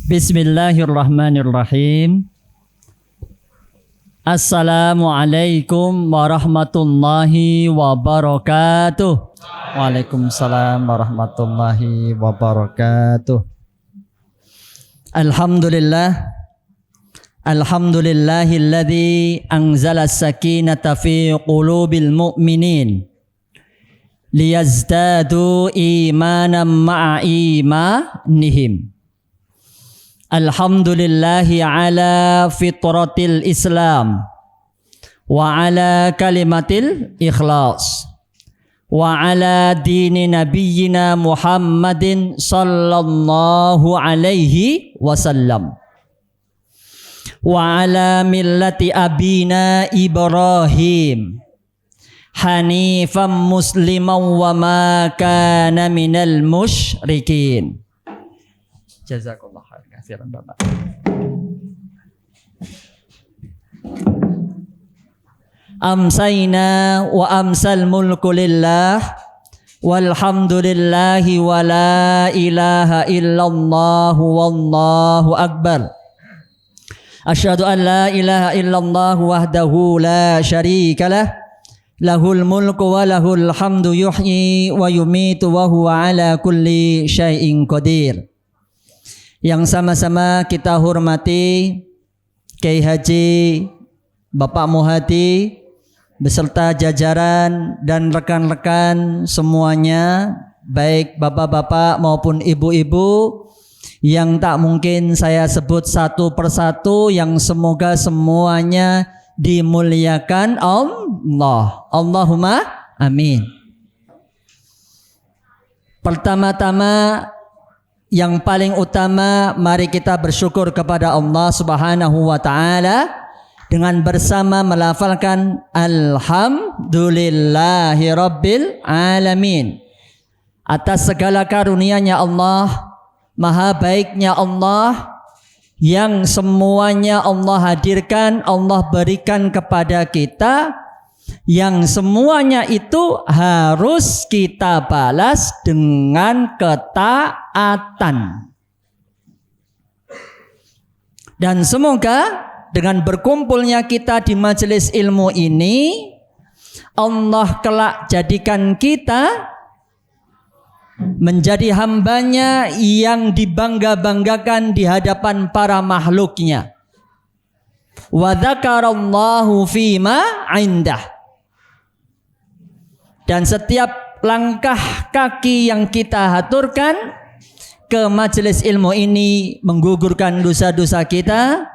Bismillahirrahmanirrahim. Assalamualaikum warahmatullahi wabarakatuh. Waalaikumsalam warahmatullahi wabarakatuh. Alhamdulillahilladzi anzala as-sakinata fi qulubil mu'minin liyazdadu imanan ma'a imanihim. Alhamdulillahi ala fitratil Islam wa ala kalimatil ikhlas wa ala dini nabiyyina Muhammadin sallallahu alaihi wasallam wa ala millati abina Ibrahim hanifan musliman wa ma kana minal musyrikin. Jazakallah khairan Bapak. Amsayna wa amsal mulku lillah walhamdulillahi wa la ilaha illallah wallahu akbar. Asyhadu an la ilaha illallah wahdahu la syarika lah, lahul mulku wa lahul hamdu yuhyi wa yumitu wa huwa ala kulli syai'in qadir. Yang sama-sama kita hormati Kiai Haji Bapak Muhadi beserta jajaran dan rekan-rekan semuanya, baik bapak-bapak maupun ibu-ibu yang tak mungkin saya sebut satu persatu, yang semoga semuanya dimuliakan Allah. Allahumma amin. Pertama-tama, yang paling utama, mari kita bersyukur kepada Allah Subhanahu wa taala dengan bersama melafalkan alhamdulillahi rabbil alamin atas segala karunia-Nya Allah, maha baiknya Allah yang semuanya Allah hadirkan, Allah berikan kepada kita, yang semuanya itu harus kita balas dengan ketaatan. Dan semoga dengan berkumpulnya kita di majelis ilmu ini, Allah kelak jadikan kita menjadi hambanya yang dibangga-banggakan di hadapan para makhluknya. Wa dzakarallahu fima indah. Dan setiap langkah kaki yang kita haturkan ke majelis ilmu ini menggugurkan dosa-dosa kita,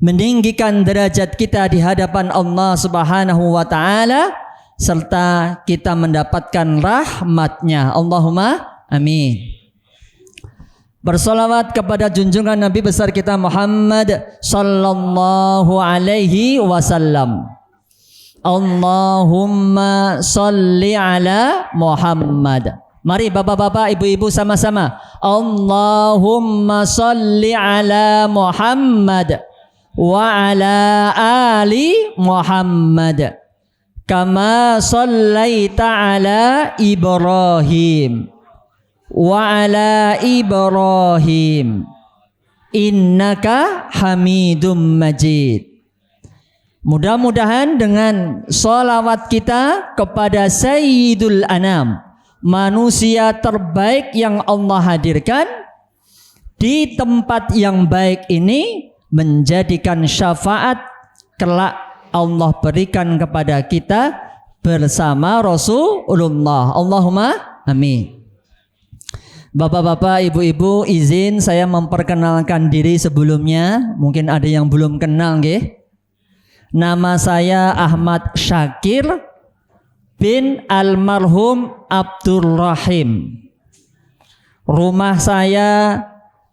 meninggikan derajat kita di hadapan Allah Subhanahu wa taala, serta kita mendapatkan rahmat-Nya. Allahumma amin. Bersolawat kepada junjungan Nabi besar kita Muhammad sallallahu alaihi wasallam. Allahumma salli ala Muhammad. Mari bapak-bapak, ibu-ibu sama-sama. Allahumma salli ala Muhammad wa ala ali Muhammad kama sallaita ala Ibrahim wa ala Ibrahim innaka Hamidum Majid. Mudah-mudahan dengan sholawat kita kepada Sayyidul Anam, manusia terbaik yang Allah hadirkan di tempat yang baik ini, menjadikan syafaat kelak Allah berikan kepada kita bersama Rasulullah. Allahumma amin. Bapak-bapak, ibu-ibu, izin saya memperkenalkan diri sebelumnya. Mungkin ada yang belum kenal nggih. Nama saya Ahmad Syakir bin almarhum Abdurrahim. Rumah saya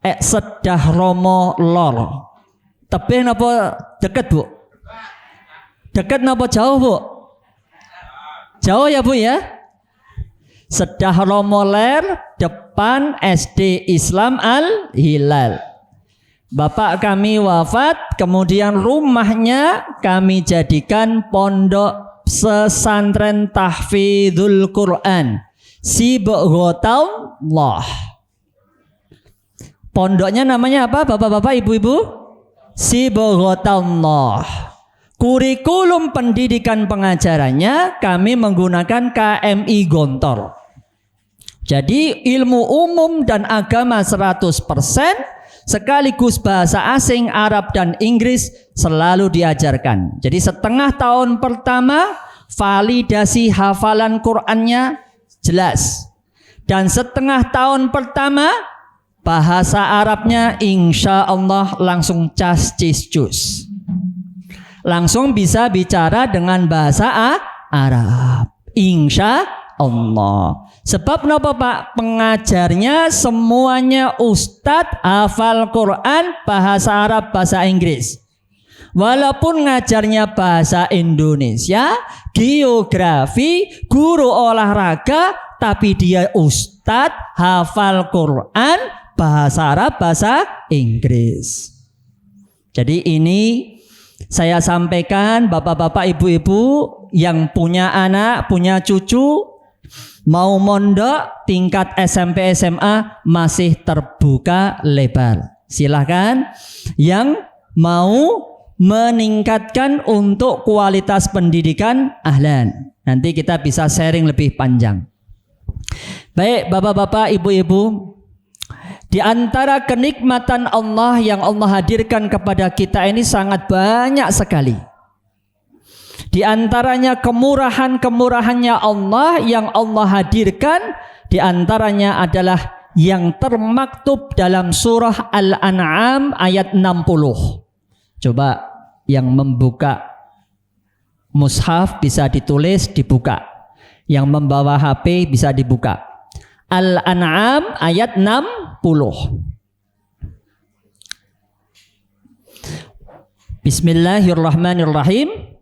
Sedah Romo Lor. Tebih napa deket Bu? Deket napa jauh Bu? Jauh ya Bu ya? Sedah Romo Ler, depan SD Islam Al Hilal. Bapak kami wafat, kemudian rumahnya kami jadikan pondok pesantren tahfidzul Quran Sibghatullah. Pondoknya namanya apa Bapak-bapak, Ibu-ibu? Sibghatullah. Kurikulum pendidikan pengajarannya kami menggunakan KMI Gontor. Jadi ilmu umum dan agama 100%, sekaligus bahasa asing Arab dan Inggris selalu diajarkan. Jadi setengah tahun pertama validasi hafalan Qur'annya jelas. Dan setengah tahun pertama bahasa Arabnya insya Allah langsung cas-cis-cus. Langsung bisa bicara dengan bahasa Arab. Insya Allah. Sebab kenapa Pak? Pengajarnya semuanya ustadz hafal Quran, bahasa Arab, bahasa Inggris. Walaupun ngajarnya bahasa Indonesia, geografi, guru olahraga, tapi dia ustadz hafal Quran, bahasa Arab, bahasa Inggris. Jadi ini saya sampaikan bapak-bapak, ibu-ibu yang punya anak, punya cucu, mau mondok tingkat SMP SMA masih terbuka lebar. Silahkan yang mau meningkatkan untuk kualitas pendidikan ahlan. Nanti kita bisa sharing lebih panjang. Baik bapak-bapak, ibu-ibu, di antara kenikmatan Allah yang Allah hadirkan kepada kita ini sangat banyak sekali. Di antaranya kemurahan-kemurahannya Allah yang Allah hadirkan, di antaranya adalah yang termaktub dalam surah Al-An'am ayat 60. Coba yang membuka mushaf bisa ditulis, dibuka. Yang membawa HP bisa dibuka. Al-An'am ayat 60. Bismillahirrahmanirrahim.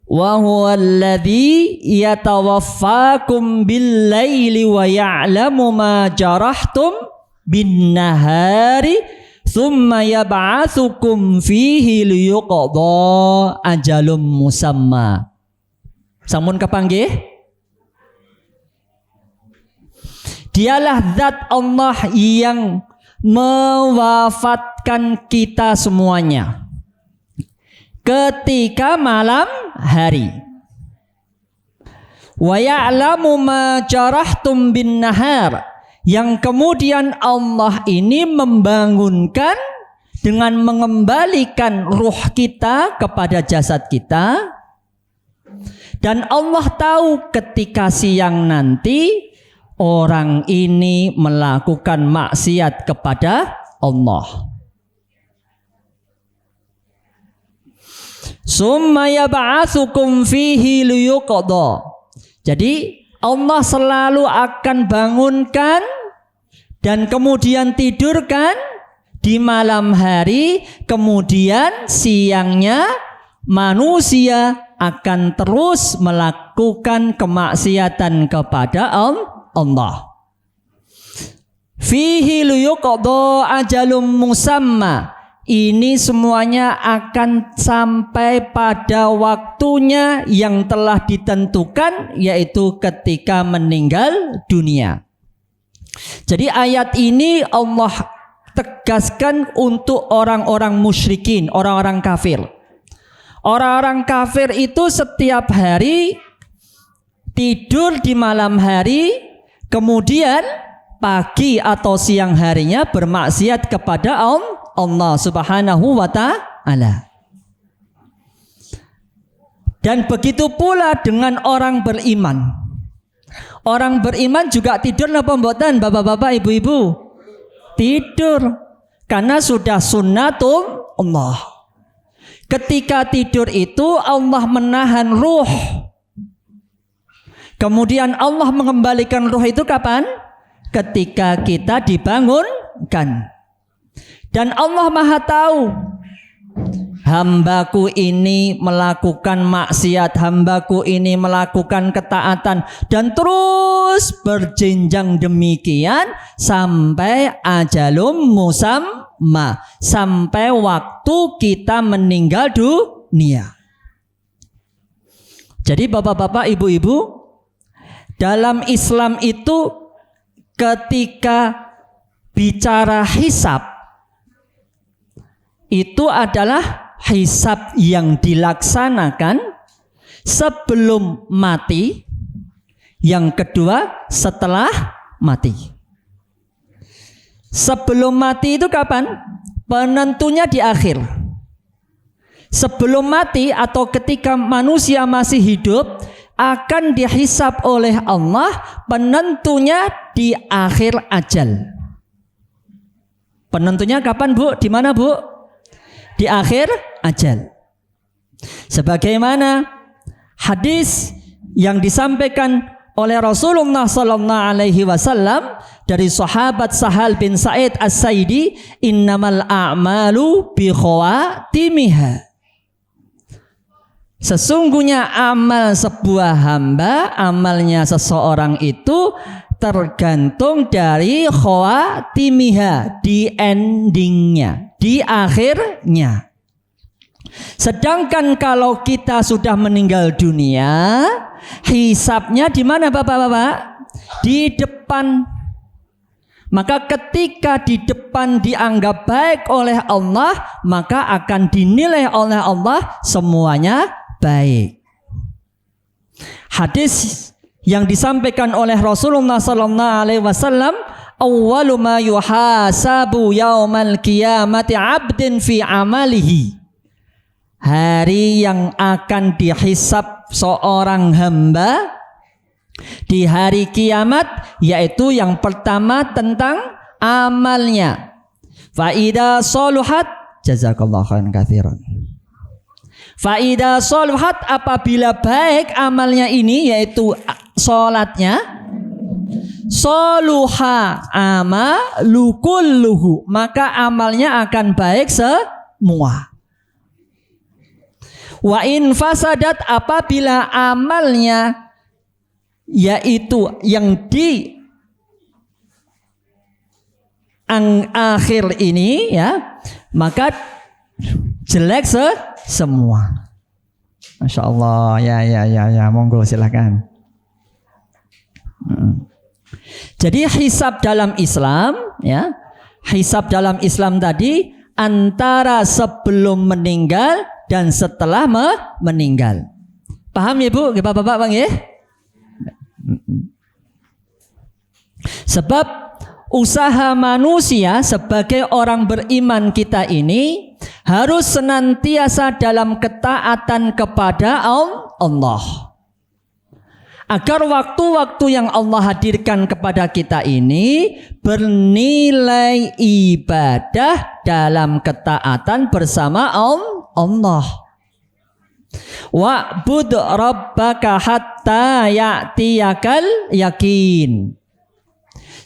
Wa huwallazi yatawaffakum bil-laili wa ya'lamu ma jarahtum bin-nahari thumma yab'atsukum fihi liyuqadha ajalum musamma. Sampun kepanggih? Dialah zat Allah yang mewafatkan kita semuanya ketika malam hari. Wa ya'lamu ma jarahtum bin nahar, yang kemudian Allah ini membangunkan dengan mengembalikan ruh kita kepada jasad kita. Dan Allah tahu ketika siang nanti orang ini melakukan maksiat kepada Allah. Summa yab'atsukum fihi liyuqadha. Jadi Allah selalu akan bangunkan dan kemudian tidurkan di malam hari, kemudian siangnya manusia akan terus melakukan kemaksiatan kepada Allah. Fihi liyuqadha ajalum musamma. Ini semuanya akan sampai pada waktunya yang telah ditentukan, yaitu ketika meninggal dunia. Jadi ayat ini Allah tegaskan untuk orang-orang musyrikin, orang-orang kafir. Orang-orang kafir itu setiap hari tidur di malam hari, kemudian pagi atau siang harinya bermaksiat kepada Allah Subhanahu wa ta'ala. Dan begitu pula dengan orang beriman. Orang beriman juga tidur napa mboten, bapak-bapak, ibu-ibu? Tidur, karena sudah sunnatul Allah. Ketika tidur itu Allah menahan ruh. Kemudian Allah mengembalikan ruh itu kapan? Ketika kita dibangunkan. Dan Allah Maha tahu, hambaku ini melakukan maksiat, hambaku ini melakukan ketaatan, dan terus berjenjang demikian sampai ajalum musamma, sampai waktu kita meninggal dunia. Jadi bapak-bapak, ibu-ibu, dalam Islam itu ketika bicara hisab, itu adalah hisab yang dilaksanakan sebelum mati. Yang kedua setelah mati. Sebelum mati itu kapan? Penentunya di akhir. Sebelum mati atau ketika manusia masih hidup akan dihisab oleh Allah, penentunya di akhir ajal. Penentunya kapan, Bu? Di mana, Bu? Di akhir ajal. Sebagaimana hadis yang disampaikan oleh Rasulullah sallallahu alaihi wasallam dari sahabat Sahal bin Sa'id As-Sa'idi, innamal a'malu bi khawatimiha. Sesungguhnya amal sebuah hamba, amalnya seseorang itu tergantung dari khawatimiha, di endingnya, di akhirnya. Sedangkan kalau kita sudah meninggal dunia, hisabnya di mana Bapak-bapak? Di depan. Maka ketika di depan dianggap baik oleh Allah, maka akan dinilai oleh Allah semuanya baik. Hadis yang disampaikan oleh Rasulullah sallallahu alaihi wasallam, awwalu ma yuhasabu yaumal qiyamati 'abdin fi amalihi. Hari yang akan dihisab seorang hamba di hari kiamat, yaitu yang pertama tentang amalnya. Fa idza saluhat, jazakallahu khairan katsiran. Fa idza saluhat, apabila baik amalnya ini, yaitu salatnya, saluha amalu kulluhu, maka amalnya akan baik semua. Wa in fasadat, apabila amalnya yaitu yang di akhir ini ya, maka jelek semua. Masya Allah, ya, monggo silakan. Jadi hisab dalam Islam ya, hisab dalam Islam tadi antara sebelum meninggal dan setelah meninggal. Paham ya Bu? Bapak-bapak Bang ya? Sebab usaha manusia sebagai orang beriman kita ini harus senantiasa dalam ketaatan kepada Allah. Agar waktu-waktu yang Allah hadirkan kepada kita ini bernilai ibadah dalam ketaatan bersama Allah. Wa'bud rabbaka hatta ya'tiyakal yakin.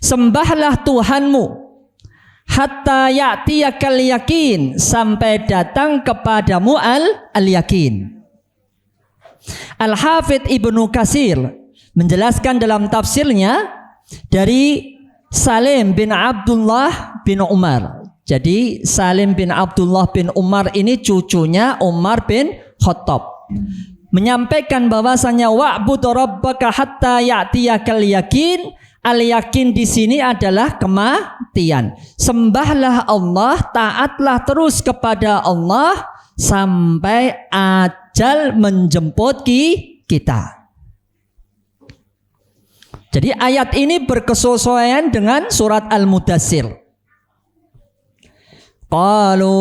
Sembahlah Tuhanmu hatta ya'tiyakal yakin, sampai datang kepadamu al-yakin. Al-Hafidh Ibnu Katsir menjelaskan dalam tafsirnya dari Salim bin Abdullah bin Umar. Jadi Salim bin Abdullah bin Umar ini cucunya Umar bin Khattab, menyampaikan bahwasanya wa'bud rabbaka hatta ya'tiyakal yakin. Al-yakin di sini adalah kematian. Sembahlah Allah, taatlah terus kepada Allah sampai ajal menjemput kita. Jadi ayat ini berkesesuaian dengan surat Al-Mudassir. Qalu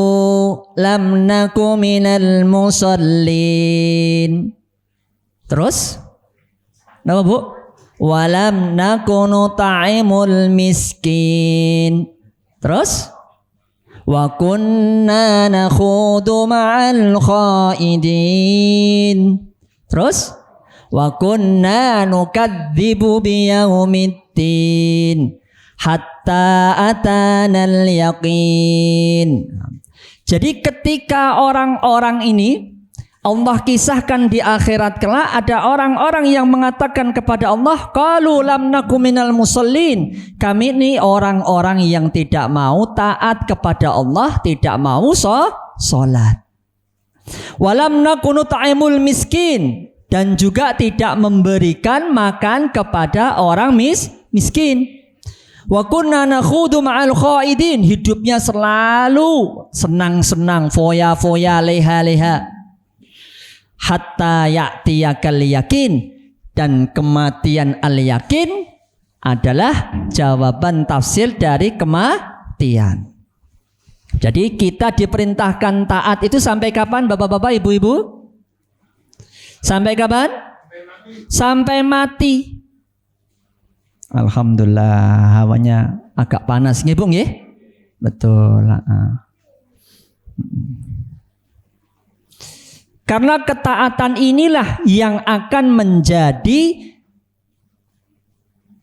lam naku minal musallin. Terus? Nama Bu? Walam nakunu ta'imul miskin. Terus? Wa kunna nakhudu ma'al khaidin. Terus? Wa kunna nukadzibu biyaumiddin hatta atanal yaqin. Jadi ketika orang-orang ini Allah kisahkan di akhirat kelak, ada orang-orang yang mengatakan kepada Allah, qalu lam naku minal musallin. Kami ini orang-orang yang tidak mau taat kepada Allah, tidak mau sholat. Walam naku nut'imul miskin, dan juga tidak memberikan makan kepada orang miskin. Wa kunna nakhudu ma'al khaidin, hidupnya selalu senang-senang, foya-foya, leha-leha. Hatta ya'tiyakal yakin, dan kematian al-yakin adalah jawaban tafsir dari kematian. Jadi kita diperintahkan taat itu sampai kapan Bapak-bapak, Ibu-ibu? Sampai kapan? Sampai mati. Alhamdulillah, hawanya agak panas nggih, Bung nggih? Betul. Karena ketaatan inilah yang akan menjadi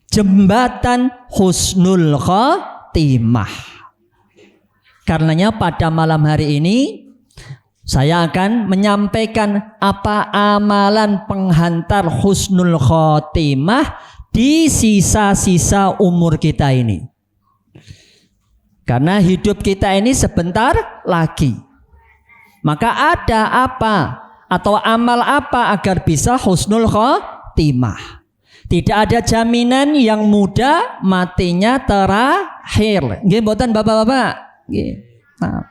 jembatan husnul khotimah. Karenanya pada malam hari ini saya akan menyampaikan apa amalan penghantar husnul khotimah di sisa-sisa umur kita ini. Karena hidup kita ini sebentar lagi. Maka ada apa atau amal apa agar bisa husnul khotimah? Tidak ada jaminan yang muda matinya terakhir. Nggih mboten Bapak-bapak? Nah,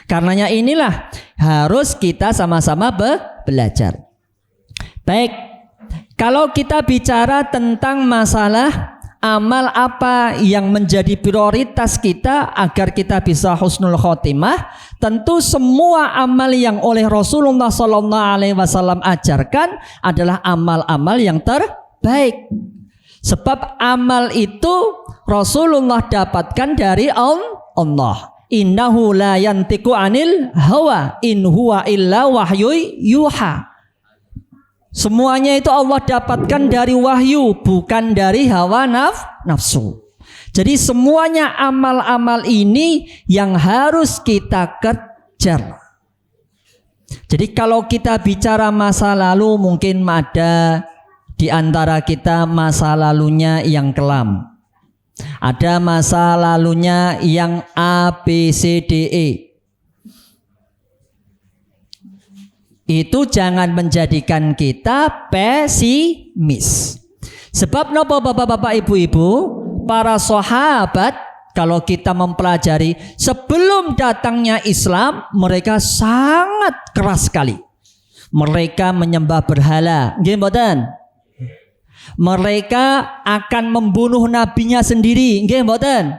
karenanya inilah harus kita sama-sama belajar. Baik, kalau kita bicara tentang masalah amal apa yang menjadi prioritas kita agar kita bisa husnul khotimah, tentu semua amal yang oleh Rasulullah SAW ajarkan adalah amal-amal yang terbaik. Sebab amal itu Rasulullah dapatkan dari Allah. Innahu la yantiqu anil hawa in huwa illa wahyu yuha. Semuanya itu Allah dapatkan dari wahyu, bukan dari hawa nafsu. Jadi semuanya amal-amal ini yang harus kita kejar. Jadi kalau kita bicara masa lalu, mungkin ada di antara kita masa lalunya yang kelam. Ada masa lalunya yang ABCDE. Itu jangan menjadikan kita pesimis. Sebab napa Bapak-bapak, Ibu-ibu, para sahabat kalau kita mempelajari sebelum datangnya Islam, mereka sangat keras sekali. Mereka menyembah berhala. Nggih mboten? Mereka akan membunuh nabinya sendiri, nggih mboten?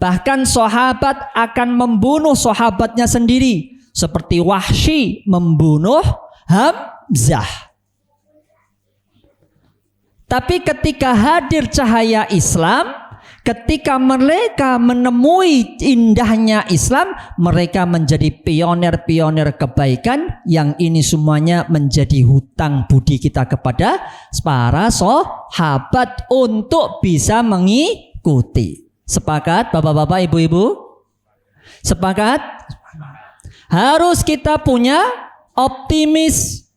Bahkan sahabat akan membunuh sahabatnya sendiri, seperti Wahsy membunuh Hamzah. Tapi ketika hadir cahaya Islam, ketika mereka menemui indahnya Islam, mereka menjadi pionir-pionir kebaikan, yang ini semuanya menjadi hutang budi kita kepada para sahabat untuk bisa mengikuti. Sepakat Bapak-bapak, Ibu-ibu? Sepakat? Harus kita punya optimis.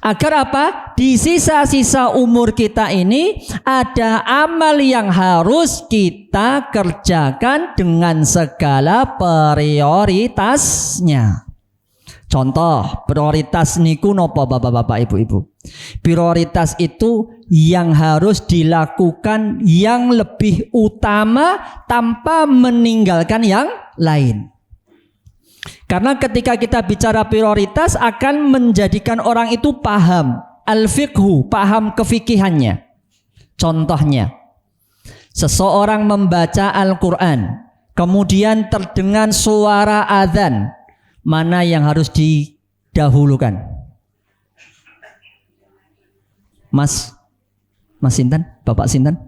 Agar apa? Di sisa-sisa umur kita ini ada amal yang harus kita kerjakan dengan segala prioritasnya. Contoh, prioritas niku nopo Bapak-bapak, Ibu-ibu? Prioritas itu yang harus dilakukan yang lebih utama tanpa meninggalkan yang lain. Karena ketika kita bicara prioritas akan menjadikan orang itu paham al-fiqhu, paham kefikihannya. Contohnya, seseorang membaca Al-Quran, kemudian terdengar suara azan, mana yang harus didahulukan? Mas Sinten, Bapak Sinten,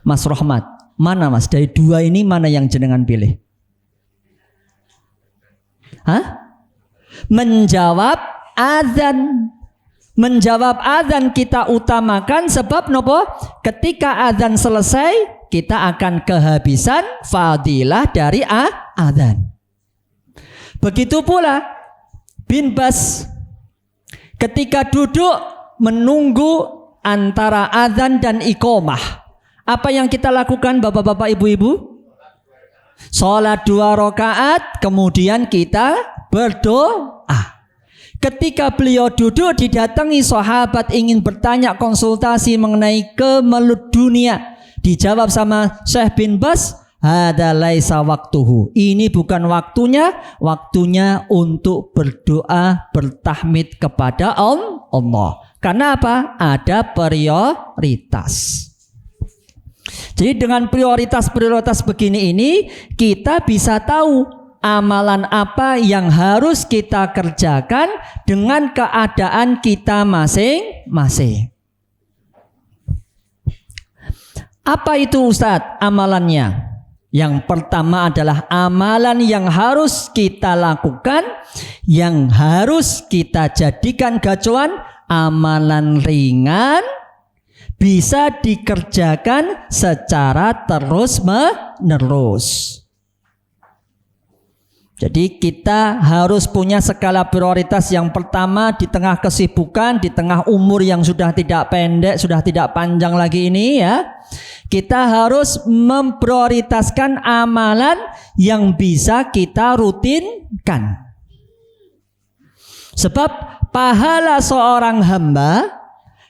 Mas Rohmat, mana Mas? Dari dua ini mana yang jenengan pilih? Menjawab azan. Menjawab azan kita utamakan, sebab nopo? Ketika azan selesai, kita akan kehabisan fadilah dari azan. Begitu pula bin Bas, ketika duduk menunggu antara azan dan iqomah, apa yang kita lakukan Bapak-bapak, Ibu-ibu? Sholat 2 rakaat, kemudian kita berdoa. Ketika beliau duduk didatangi sahabat ingin bertanya konsultasi mengenai kemelut dunia, dijawab sama Syekh bin Baz, hada laisa waktuhu. Ini bukan waktunya, waktunya untuk berdoa bertahmid kepada Allah. Karena apa? Ada prioritas. Jadi dengan prioritas-prioritas begini ini kita bisa tahu amalan apa yang harus kita kerjakan dengan keadaan kita masing-masing. Apa itu Ustadz amalannya? Yang pertama adalah amalan yang harus kita lakukan, yang harus kita jadikan gacuan, amalan ringan, bisa dikerjakan secara terus-menerus. Jadi kita harus punya skala prioritas. Yang pertama, di tengah kesibukan, di tengah umur yang sudah tidak pendek, sudah tidak panjang lagi ini ya, kita harus memprioritaskan amalan yang bisa kita rutinkan. Sebab pahala seorang hamba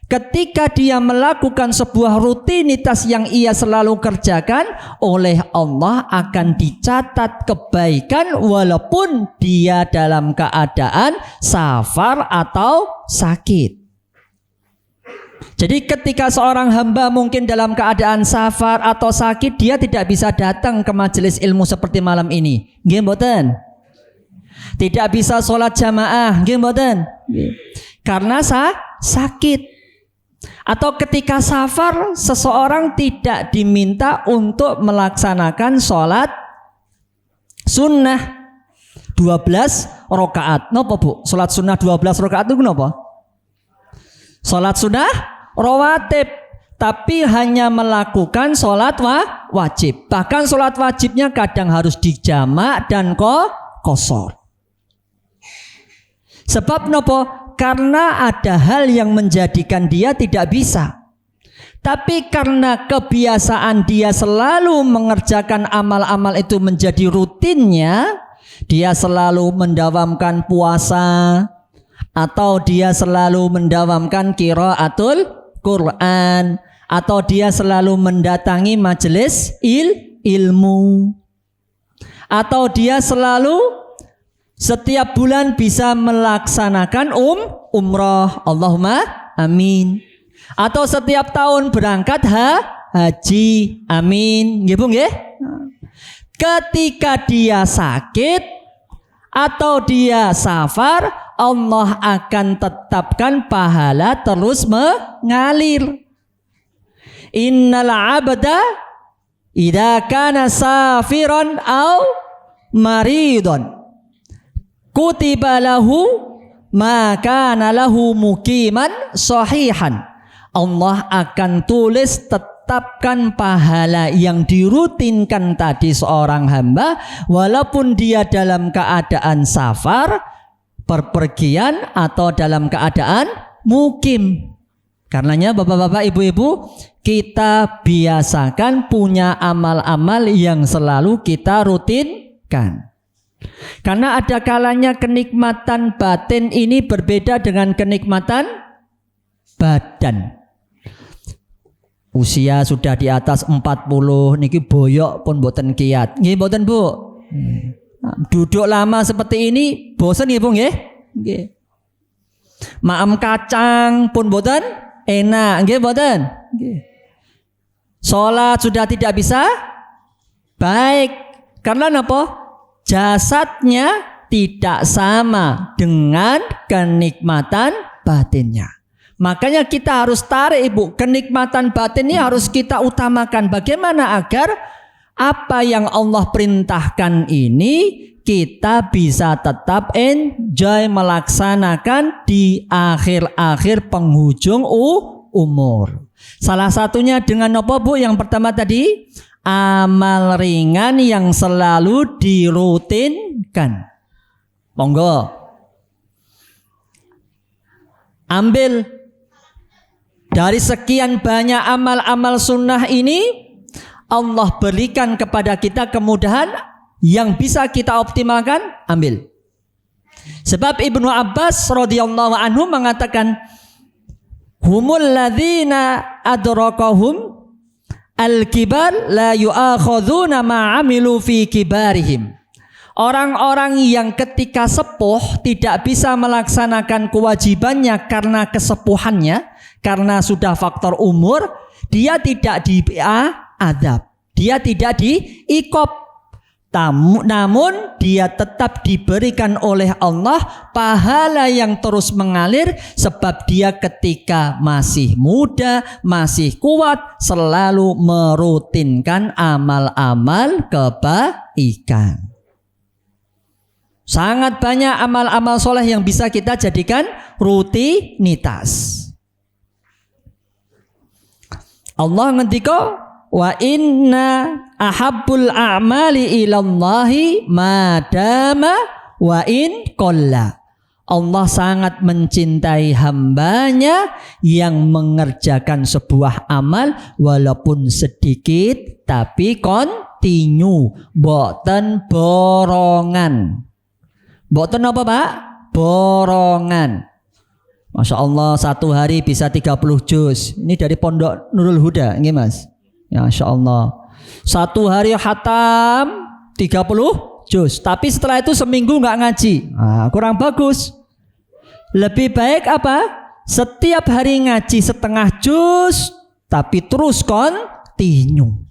ketika dia melakukan sebuah rutinitas yang ia selalu kerjakan, oleh Allah akan dicatat kebaikan walaupun dia dalam keadaan safar atau sakit. Jadi ketika seorang hamba mungkin dalam keadaan safar atau sakit, dia tidak bisa datang ke majelis ilmu seperti malam ini. Nggih mboten? Tidak bisa sholat jamaah, nggih mboten? Karena sakit. Atau ketika safar, seseorang tidak diminta untuk melaksanakan sholat sunnah 12 rakaat. Napa Bu? Sholat sunnah 12 rakaat itu kenapa? Sholat sunnah rawatib, tapi hanya melakukan sholat wajib. Bahkan sholat wajibnya kadang harus dijamak dan qasar. Sebab napa? Karena ada hal yang menjadikan dia tidak bisa. Tapi karena kebiasaan dia selalu mengerjakan amal-amal itu menjadi rutinnya, dia selalu mendawamkan puasa, atau dia selalu mendawamkan qiraatul Quran, atau dia selalu mendatangi majelis ilmu, atau dia selalu setiap bulan bisa melaksanakan umrah, Allahumma amin. Atau setiap tahun berangkat haji, amin. Nggih Bu nggih? Ketika dia sakit atau dia safar, Allah akan tetapkan pahala terus mengalir. Innal abda idza kana safiran au maridon kutiba lahu maka lahu muqiman sahihan. Allah akan tulis tetapkan pahala yang dirutinkan tadi seorang hamba walaupun dia dalam keadaan safar, perpergian, atau dalam keadaan mukim. Karenanya bapak-bapak, ibu-ibu, kita biasakan punya amal-amal yang selalu kita rutinkan. Karena ada kalanya kenikmatan batin ini berbeda dengan kenikmatan badan. Usia sudah di atas 40 niki boyok pun boten kiat. Nggih mboten Bu? Duduk lama seperti ini bosan nggih Bu nggih? Nggih. Maem kacang pun boten enak, nggih mboten? Nggih. Salat sudah tidak bisa baik. Karena napa? Jasadnya tidak sama dengan kenikmatan batinnya. Makanya kita harus tarik Ibu, kenikmatan batin ini harus kita utamakan. Bagaimana agar apa yang Allah perintahkan ini kita bisa tetap enjoy melaksanakan di akhir-akhir penghujung umur. Salah satunya dengan apa Bu? Yang pertama tadi, amal ringan yang selalu dirutinkan. Monggo ambil dari sekian banyak amal-amal sunnah ini, Allah berikan kepada kita kemudahan yang bisa kita optimalkan, ambil. Sebab Ibnu Abbas radhiyallahu anhu mengatakan, humul ladzina adrakahum al-kibar la yu'akhadzuna ma 'amilu fi kibarihim. Orang-orang yang ketika sepuh tidak bisa melaksanakan kewajibannya karena kesepuhannya, karena sudah faktor umur, dia tidak diadab, dia tidak diiqab. Namun dia tetap diberikan oleh Allah pahala yang terus mengalir, sebab dia ketika masih muda, masih kuat, selalu merutinkan amal-amal kebaikan. Sangat banyak amal-amal soleh yang bisa kita jadikan rutinitas. Allah ngendika, wa inna ahabbul a'mali ilallahi madama wa in qalla. Allah sangat mencintai hambanya yang mengerjakan sebuah amal walaupun sedikit tapi kontinu, boten borongan. Boten apa Pak? Borongan. Masya Allah, satu hari bisa 30 juz. Ini dari Pondok Nurul Huda, ini Mas. Ya Masya Allah, satu hari khatam 30 juz, tapi setelah itu seminggu nggak ngaji. Kurang bagus. Lebih baik apa? Setiap hari ngaji setengah juz, tapi terus kontinu.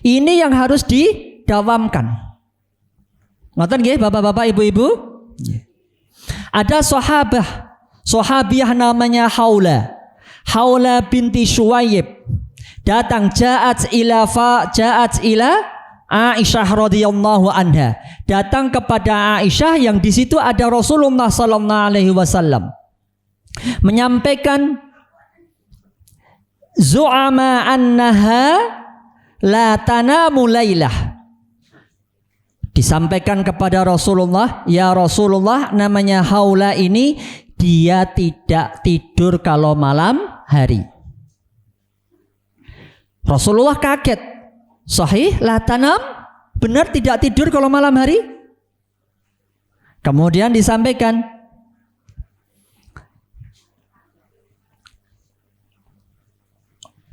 Ini yang harus didawamkan. Ngoten nggih bapak-bapak, ibu-ibu? Ada sahabiah namanya Haula binti Syuaib. Datang ja'at ila Aisyah radhiyallahu anha. Datang kepada Aisyah yang di situ ada Rasulullah sallallahu alaihi wasallam. Menyampaikan zu'ama annaha la tanamu lailah. Disampaikan kepada Rasulullah, ya Rasulullah, namanya Haula ini dia tidak tidur kalau malam hari. Rasulullah kaget. Sahih, la tanam, benar tidak tidur kalau malam hari? Kemudian disampaikan,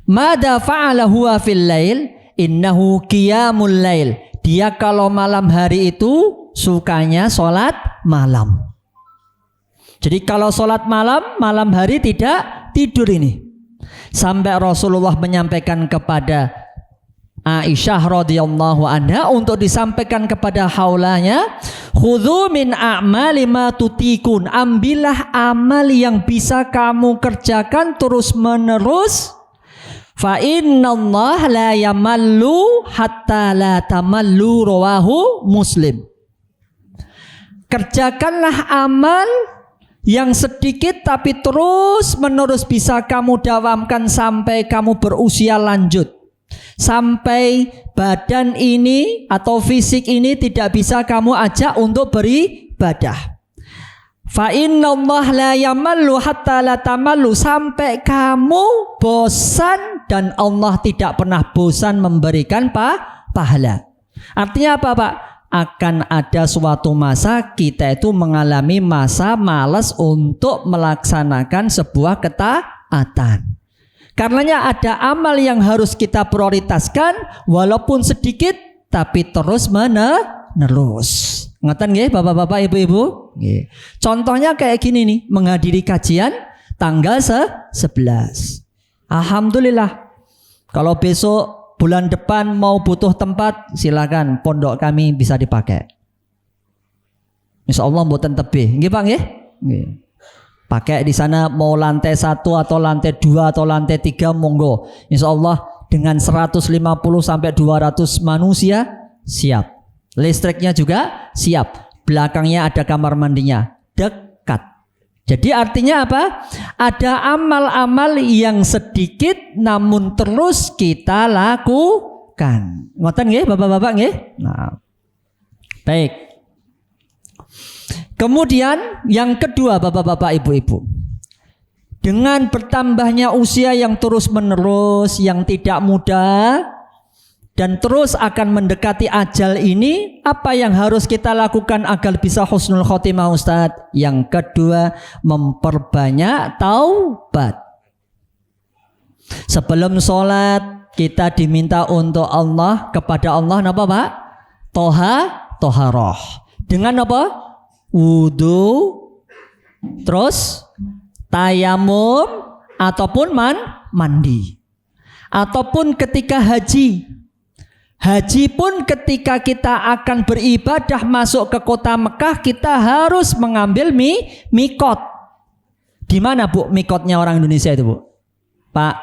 mada fa'ala huwa fil lail innahu qiyamul lail. Dia kalau malam hari itu sukanya sholat malam. Jadi kalau sholat malam, malam hari tidak tidur ini. Sampai Rasulullah menyampaikan kepada Aisyah radhiyallahu anha untuk disampaikan kepada haulanya, khudhu min a'mali ma tutikun. Ambillah amal yang bisa kamu kerjakan terus menerus. Fa innallaha la yamallu hatta la tamallu, rawahu Muslim. Kerjakanlah amal yang sedikit tapi terus menerus bisa kamu dawamkan sampai kamu berusia lanjut, sampai badan ini atau fisik ini tidak bisa kamu ajak untuk beribadah. Fa innallaha la yamallu hatta la tamallu, sampai kamu bosan dan Allah tidak pernah bosan memberikan pahala. Artinya apa Pak? Akan ada suatu masa kita itu mengalami masa malas untuk melaksanakan sebuah ketaatan. Karenanya ada amal yang harus kita prioritaskan walaupun sedikit tapi terus menerus. Ngeten nggih bapak-bapak, ibu-ibu? Nggih. Contohnya kayak gini nih, menghadiri kajian tanggal 11. Alhamdulillah. Kalau besok bulan depan mau butuh tempat, silakan pondok kami bisa dipakai. Insyaallah mboten tebih. Nggih Pak nggih? Nggih. Pakai di sana mau lantai 1 atau lantai 2 atau lantai 3 monggo. Insyaallah dengan 150 sampai 200 manusia siap. Listriknya juga siap. Belakangnya ada kamar mandinya. Dekat. Jadi artinya apa? Ada amal-amal yang sedikit namun terus kita lakukan. Ngoten nggih Bapak-bapak nggih? Nah. Baik. Kemudian yang kedua Bapak-bapak, Ibu-ibu. Dengan bertambahnya usia yang terus-menerus, yang tidak mudah, dan terus akan mendekati ajal ini, apa yang harus kita lakukan agar bisa husnul khotimah Ustaz? Yang kedua, memperbanyak taubat. Sebelum sholat kita diminta untuk Allah, kepada Allah apa Pak? Toharoh. Dengan apa? Wudu, terus tayamum, ataupun mandi. Ataupun ketika haji. Haji pun ketika kita akan beribadah masuk ke kota Mekah, kita harus mengambil mikot. Di mana Bu mikotnya orang Indonesia itu Bu? Pak?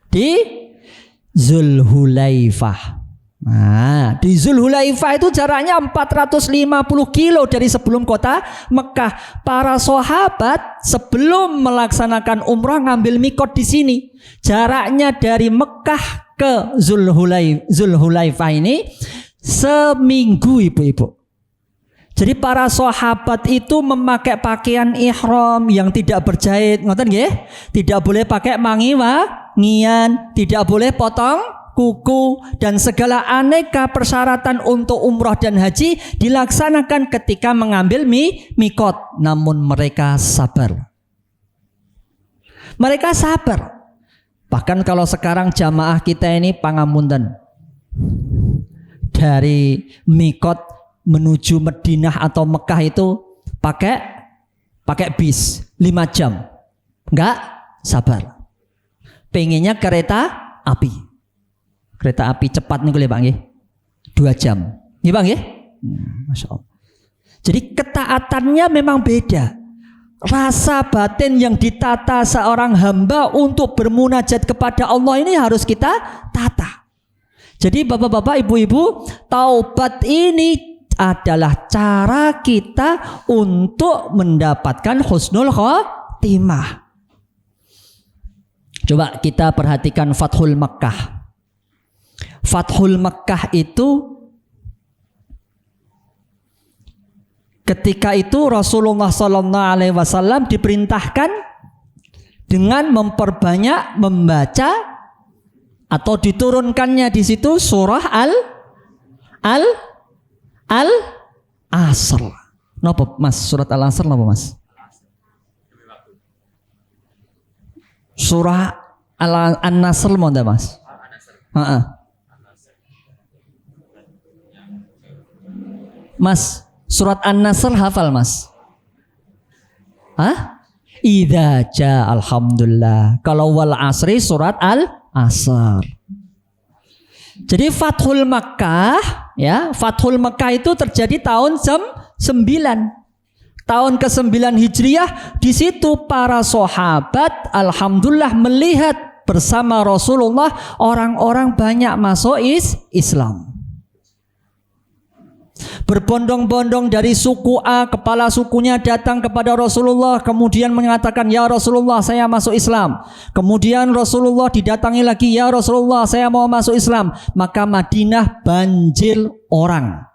Di Zulhulaifah. Nah, di Zulhulaifah itu jaraknya 450 kilo dari sebelum kota Mekah. Para sahabat sebelum melaksanakan umrah ngambil mikot di sini. Jaraknya dari Mekah ke Zulhulaifah ini seminggu ibu-ibu. Jadi para sahabat itu memakai pakaian ihram yang tidak berjahit, ngoten nggih? Tidak boleh pakai wangian, tidak boleh potong kuku, dan segala aneka persyaratan untuk umrah dan haji dilaksanakan ketika mengambil mikot. Namun mereka sabar. Mereka sabar. Bahkan kalau sekarang jamaah kita ini pangapunten, dari mikot menuju Madinah atau Mekah itu pakai bis 5 jam. Enggak sabar. Pengennya kereta api. Kereta api cepat nih Pak nggih. 2 jam. Nggih Bang nggih? Masya Allah. Jadi ketaatannya memang beda. Rasa batin yang ditata seorang hamba untuk bermunajat kepada Allah ini harus kita tata. Jadi bapak-bapak, ibu-ibu, taubat ini adalah cara kita untuk mendapatkan husnul khotimah. Coba kita perhatikan Fathul Makkah. Fathul Makkah itu ketika itu Rasulullah SAW diperintahkan dengan memperbanyak membaca atau diturunkannya di situ surah Al-Asr. Napa Mas? Surat Al-Asr napa Mas? Surah An-Nasr mau ndak Mas? Heeh. Mas, surat An-Nasr hafal Mas? Hah? Idza ja alhamdulillah. Kalau wal asri surat Al-Asr. Jadi Fathul Makkah, ya, Fathul Makkah itu terjadi tahun 9. Tahun ke-9 Hijriah. Di situ para sahabat alhamdulillah melihat bersama Rasulullah orang-orang banyak masuk Islam. Berbondong-bondong dari suku A, kepala sukunya datang kepada Rasulullah, kemudian mengatakan, ya Rasulullah saya masuk Islam. Kemudian Rasulullah didatangi lagi, ya Rasulullah saya mau masuk Islam. Maka Madinah banjir orang.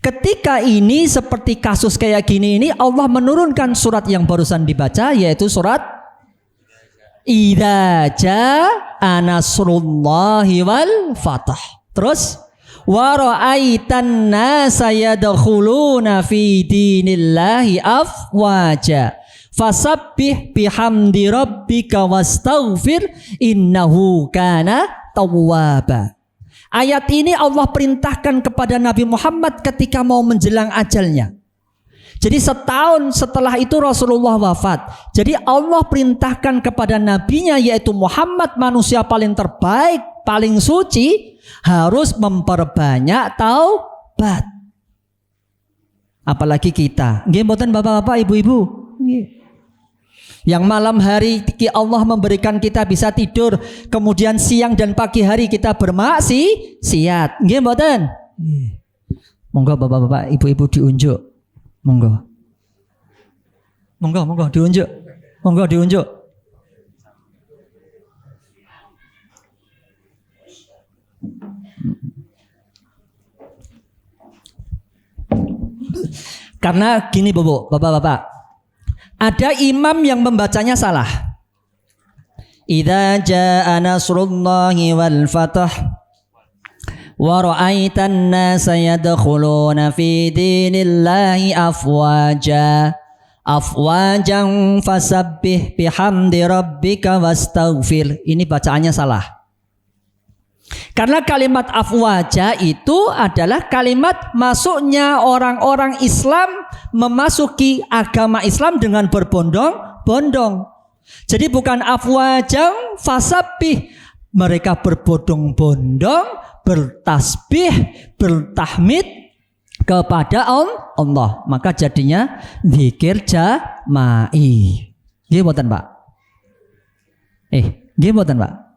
Ketika ini seperti kasus kayak gini ini, Allah menurunkan surat yang barusan dibaca, yaitu surat Idza jaa nasrullahi wal fath. Terus wa ra'aitan nasa yadkhuluna fi dinillahi afwaja fasabbih bihamdi rabbika wastaghfir innahu kana tawwaba. Ayat ini Allah perintahkan kepada Nabi Muhammad ketika mau menjelang ajalnya. Jadi setahun setelah itu Rasulullah wafat. Jadi Allah perintahkan kepada nabinya yaitu Muhammad, manusia paling terbaik, paling suci, harus memperbanyak taubat. Apalagi kita, nggih mboten bapak-bapak, ibu-ibu, nggih. Yang malam hari Allah memberikan kita bisa tidur, kemudian siang dan pagi hari kita bermaksiat, nggih mboten? Monggo bapak-bapak, ibu-ibu diunjuk. Monggo diunjuk. Monggo diunjuk. Karena gini bapak-bapak, ada imam yang membacanya salah. idza jaa nasrullahi wal fath wa ra'aitan nasa yadkhuluna fi dinillahi afwajan fasabbih bihamdi rabbika wastaghfir. Ini bacaannya salah. Karena kalimat afwaja itu adalah kalimat masuknya orang-orang Islam memasuki agama Islam dengan berbondong-bondong. Jadi bukan afwajang fasabbih, mereka berbondong-bondong, bertasbih, bertahmid kepada Allah. Maka jadinya zikir jama'i. Nggih mboten, Pak? Nggih mboten, Pak?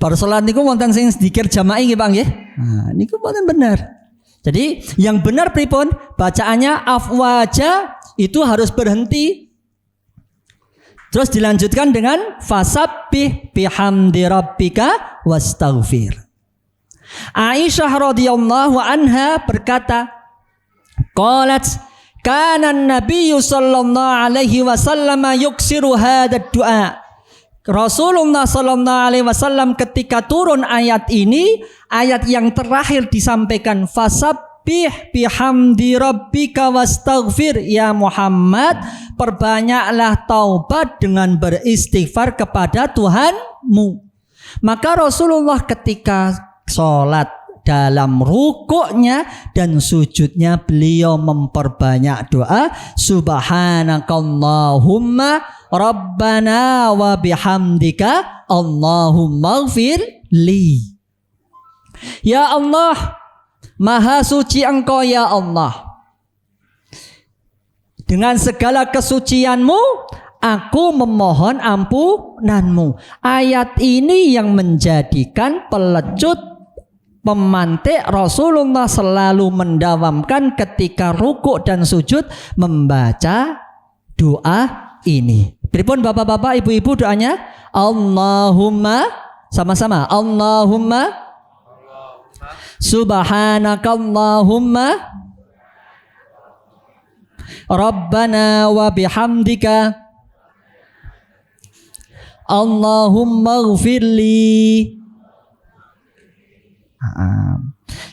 Bar salat niku wonten sing zikir jama'i nggih, Pak nggih? Nah, niku mboten bener. Jadi yang benar pripun? Bacaannya afwaja itu harus berhenti. Terus dilanjutkan dengan fasabbih bihamdi rabbika wastaghfir. Aisyah radhiyallahu anha berkata, qalat kana an-nabiyyu sallallahu alaihi wasallam yuksiru hadzal du'a. Rasulullah sallallahu alaihi wasallam ketika turun ayat ini, ayat yang terakhir disampaikan fasabbih bihamdi rabbika wastaghfir, ya Muhammad, perbanyaklah taubat dengan beristighfar kepada Tuhanmu. Maka Rasulullah ketika sholat dalam rukuknya dan sujudnya beliau memperbanyak doa subhanakallahumma rabbana wa bihamdika Allahumma ighfir li. Ya Allah, maha suci Engkau ya Allah, dengan segala kesucianmu aku memohon ampunanmu. Ayat ini yang menjadikan pelecut pemantik Rasulullah selalu mendawamkan ketika rukuk dan sujud membaca doa ini. Pripun bapak-bapak, ibu-ibu doanya? Allahumma, sama-sama. Allahumma subhanakallahumma rabbana wa bihamdika Allahumma ighfirli.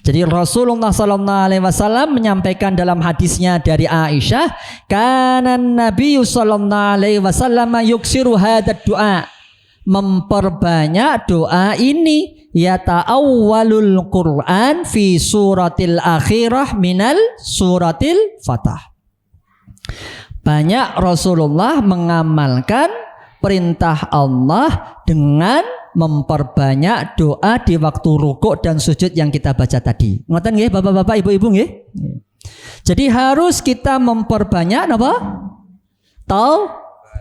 Jadi Rasulullah sallallahu alaihi wasallam menyampaikan dalam hadisnya dari Aisyah, kana Nabi sallallahu alaihi wasallam yuksiru hadzal du'a, memperbanyak doa ini, yata'awwalul Qur'an fi suratil akhirah minal suratil Fatah. Banyak Rasulullah mengamalkan perintah Allah dengan memperbanyak doa di waktu rukuk dan sujud yang kita baca tadi. Ngoten nggih bapak-bapak, ibu-ibu nggih? Jadi harus kita memperbanyak apa?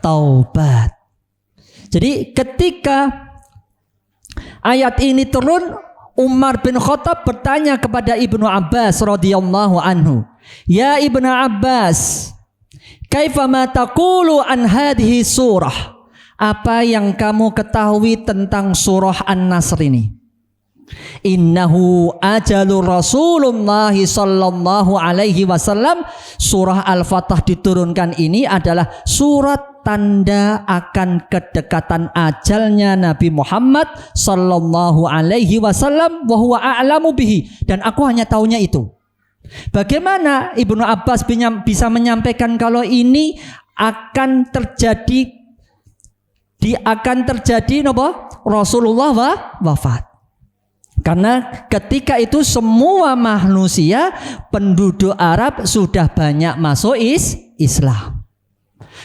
Taubat. Jadi ketika ayat ini turun, Umar bin Khattab bertanya kepada Ibnu Abbas radhiyallahu anhu, "Ya Ibnu Abbas, kaifa ma taqulu an hadhihi surah?" Apa yang kamu ketahui tentang surah An-Nasr ini? Innahu ajalur Rasulullah sallallahu alaihi wasallam. Surah Al-Fatah diturunkan ini adalah surat tanda akan kedekatan ajalnya Nabi Muhammad sallallahu alaihi wasallam, wa huwa a'lamu bihi, dan aku hanya tahunya itu. Bagaimana Ibnu Abbas bisa menyampaikan kalau ini akan terjadi Rasulullah wafat? Karena ketika itu semua manusia penduduk Arab sudah banyak masuk Islam.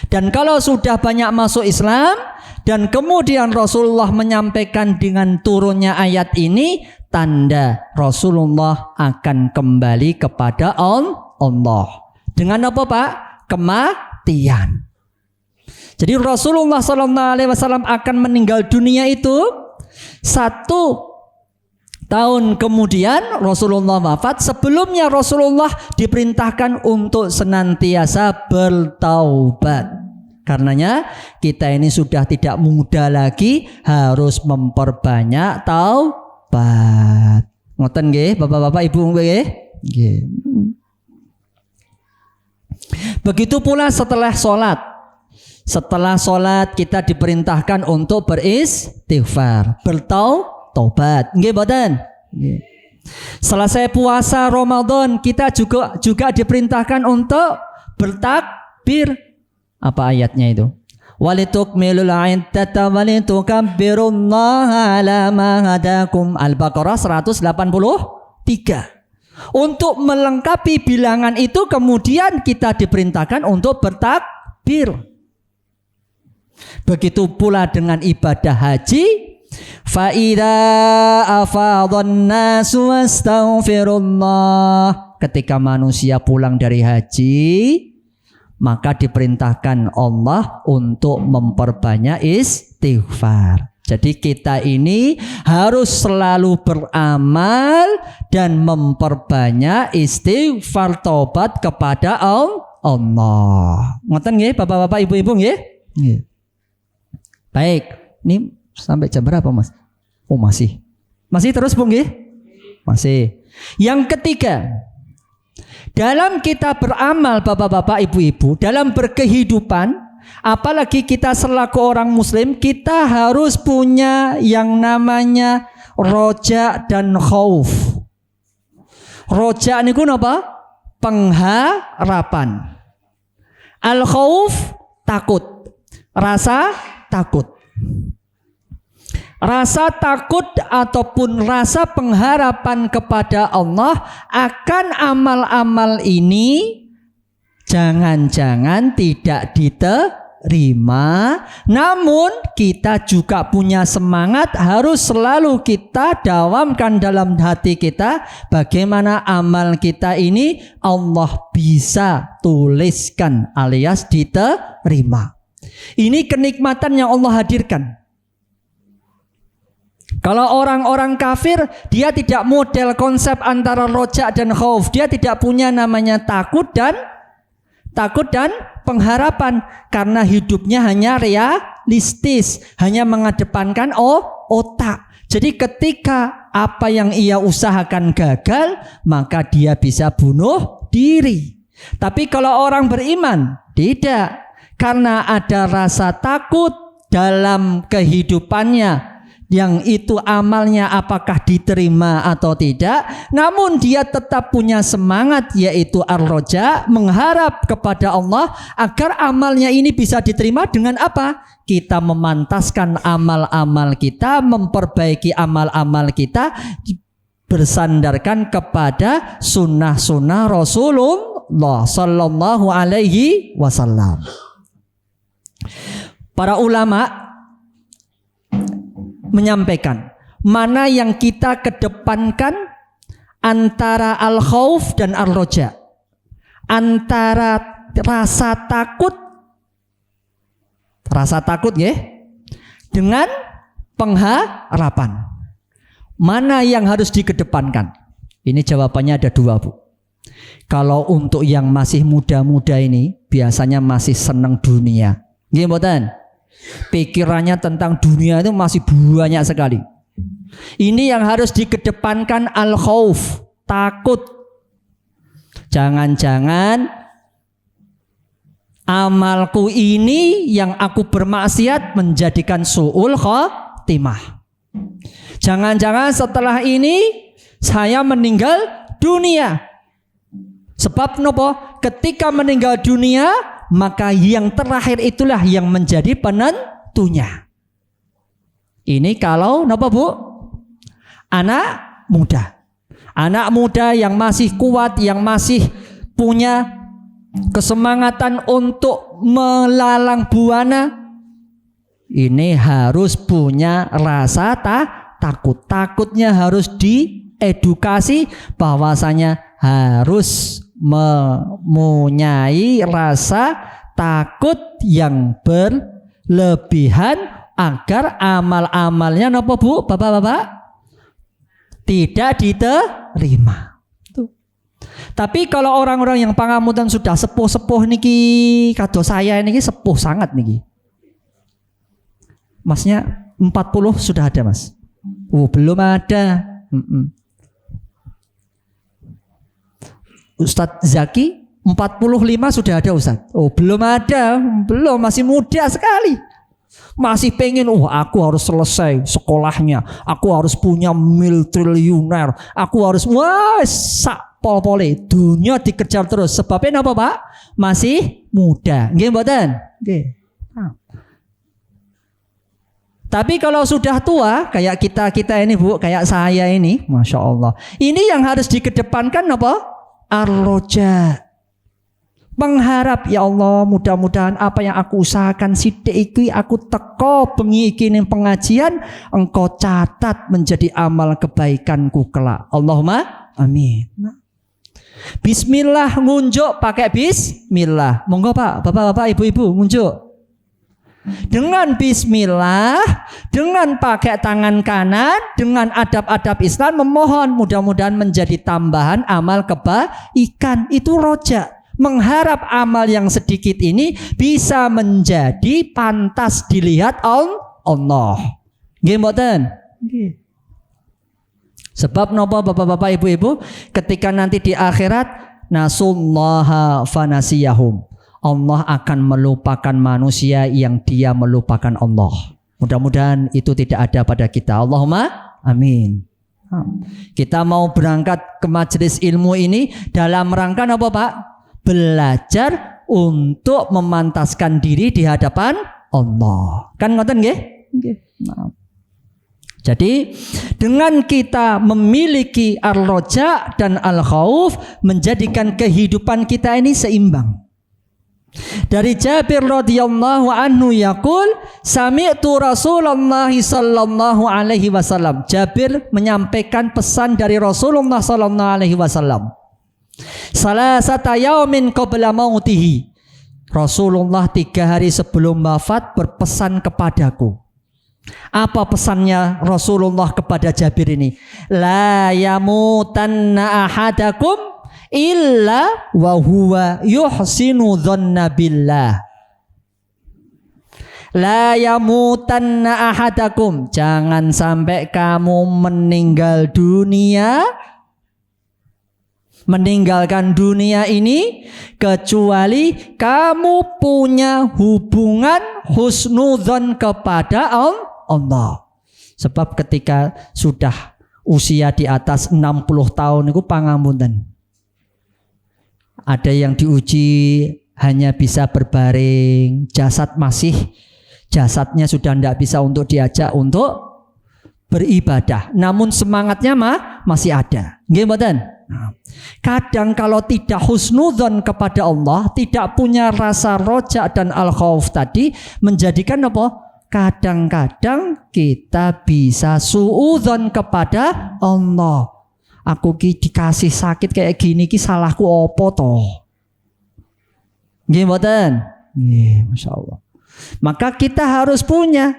Dan kalau sudah banyak masuk Islam dan kemudian Rasulullah menyampaikan dengan turunnya ayat ini, tanda Rasulullah akan kembali kepada Allah. Dengan apa, Pak? Kematian. Jadi Rasulullah SAW akan meninggal dunia itu 1 tahun kemudian Rasulullah wafat. Sebelumnya Rasulullah diperintahkan untuk senantiasa bertaubat. Karenanya kita ini sudah tidak muda lagi, harus memperbanyak taubat. Ngoten nggih bapak-bapak ibu nggih? Nggih. Begitu pula setelah sholat. Setelah sholat kita diperintahkan untuk beristighfar, bertaubat. Nggih mboten? Nggih. Selesai puasa Ramadan kita juga diperintahkan untuk bertakbir. Apa ayatnya itu? Walitukmilul iddata walitukabbirullaha ala ma hadakum. Al-Baqarah 183. Untuk melengkapi bilangan itu kemudian kita diperintahkan untuk bertakbir. Begitu pula dengan ibadah haji. Fa idza afadhan nasu wastaghfirullah. Ketika manusia pulang dari haji, maka diperintahkan Allah untuk memperbanyak istighfar. Jadi kita ini harus selalu beramal dan memperbanyak istighfar taubat kepada Allah. Ngoten nggih Bapak-bapak, Ibu-ibu nggih? Nggih. Baik, ini sampai jam berapa Mas? Oh masih terus Bu nggih? Masih. Yang ketiga, dalam kita beramal Bapak-bapak, Ibu-ibu, dalam berkehidupan, apalagi kita selaku orang muslim, kita harus punya yang namanya roja dan khauf. Roja niku napa? Pengharapan. Al khauf takut. Rasa takut. Rasa takut ataupun rasa pengharapan kepada Allah akan amal-amal ini jangan-jangan tidak diterima. Namun kita juga punya semangat, harus selalu kita dawamkan dalam hati kita, bagaimana amal kita ini Allah bisa tuliskan alias diterima. Ini kenikmatan yang Allah hadirkan. Kalau orang-orang kafir, dia tidak model konsep antara roja dan khauf. Dia tidak punya namanya takut dan pengharapan, karena hidupnya hanya realistis, hanya mengedepankan otak. Jadi ketika apa yang ia usahakan gagal, maka dia bisa bunuh diri. Tapi kalau orang beriman, tidak, karena ada rasa takut dalam kehidupannya, yang itu amalnya apakah diterima atau tidak, namun dia tetap punya semangat, yaitu ar-roja, mengharap kepada Allah agar amalnya ini bisa diterima. Dengan apa? Kita memantaskan amal-amal kita, memperbaiki amal-amal kita bersandarkan kepada sunnah-sunnah Rasulullah Sallallahu Alaihi Wasallam. Para ulama menyampaikan mana yang kita kedepankan antara al-khauf dan ar-roja, antara rasa takut ya, dengan pengharapan. Mana yang harus dikedepankan? Ini jawabannya ada dua Bu. Kalau untuk yang masih muda-muda ini biasanya masih senang dunia, nggih mboten? Pikirannya tentang dunia itu masih banyak sekali. Ini yang harus dikedepankan al-khauf, takut. Jangan-jangan amalku ini yang aku bermaksiat menjadikan su'ul khatimah. Jangan-jangan setelah ini saya meninggal dunia. Sebab nopo? Ketika meninggal dunia, maka yang terakhir itulah yang menjadi penentunya. Ini kalau napa Bu? Anak muda yang masih kuat, yang masih punya kesemangatan untuk melalang buana, ini harus punya rasa takut. Takutnya harus diedukasi, bahwasanya harus mempunyai rasa takut yang berlebihan agar amal-amalnya napa Bu, Bapak-bapak, tidak diterima. Tuh. Tapi kalau orang-orang yang pangamutan sudah sepuh-sepuh niki, kado saya niki sepuh sangat niki. Masnya 40 sudah ada Mas? Belum ada. Ustadz Zaki 45 sudah ada Ustaz. Oh, belum ada. Belum, masih muda sekali. Masih pengen, aku harus selesai sekolahnya. Aku harus punya triliuner. Aku harus, sak pol-pole. Dunia dikejar terus. Sebabnya apa Pak? Masih muda. Nggih mboten? Nggih. Tapi kalau sudah tua, kayak kita ini Bu, kayak saya ini, Masya Allah. Ini yang harus dikedepankan apa? Ar-roja. Mengharap, ya Allah, mudah-mudahan apa yang aku usahakan sidik iki aku teko bengi iki ning pengajian, engkau catat menjadi amal kebaikanku kelak. Allahumma amin. Bismillah, ngunjuk pakai bismillah. Monggo Pak, Bapak-bapak, Ibu-ibu ngunjuk. Dengan bismillah, dengan pakai tangan kanan, dengan adab-adab Islam memohon mudah-mudahan menjadi tambahan amal kebaikan. Itu roja. Mengharap amal yang sedikit ini bisa menjadi pantas dilihat Allah. Nggih mboten? Nggih. Sebab napa Bapak-bapak, Ibu-ibu, ketika nanti di akhirat nasullaha fanasiyahum. Allah akan melupakan manusia yang dia melupakan Allah. Mudah-mudahan itu tidak ada pada kita. Allahumma amin. Kita mau berangkat ke majelis ilmu ini dalam rangka apa Pak? Belajar untuk memantaskan diri di hadapan Allah. Kan ngoten nggih? Nggih. Jadi dengan kita memiliki ar-roja dan al-khauf menjadikan kehidupan kita ini seimbang. Dari Jabir radhiyallahu anhu yaqul sami'tu Rasulullah sallallahu alaihi wasallam. Jabir menyampaikan pesan dari Rasulullah sallallahu alaihi wasallam. Salasata yaumin qabla mautihi. Rasulullah 3 hari sebelum wafat berpesan kepadaku. Apa pesannya Rasulullah kepada Jabir ini? La yamutanna ahadakum illa wa huwa yuhsinu dhanna billah. La yamutanna ahadakum, jangan sampai kamu meninggalkan dunia ini kecuali kamu punya hubungan husnudzon kepada Allah. Sebab ketika sudah usia di atas 60 tahun itu pangapunten. Ada yang diuji hanya bisa berbaring, jasadnya sudah tidak bisa untuk diajak untuk beribadah. Namun semangatnya masih ada. Nggih mboten? Kadang kalau tidak husnudzon kepada Allah, tidak punya rasa roja dan al-khauf tadi, menjadikan apa? Kadang-kadang kita bisa suudzon kepada Allah. Aku ki dikasih sakit kayak gini ki salahku opo toh? Nggih mboten? Nggih, masyaallah. Maka kita harus punya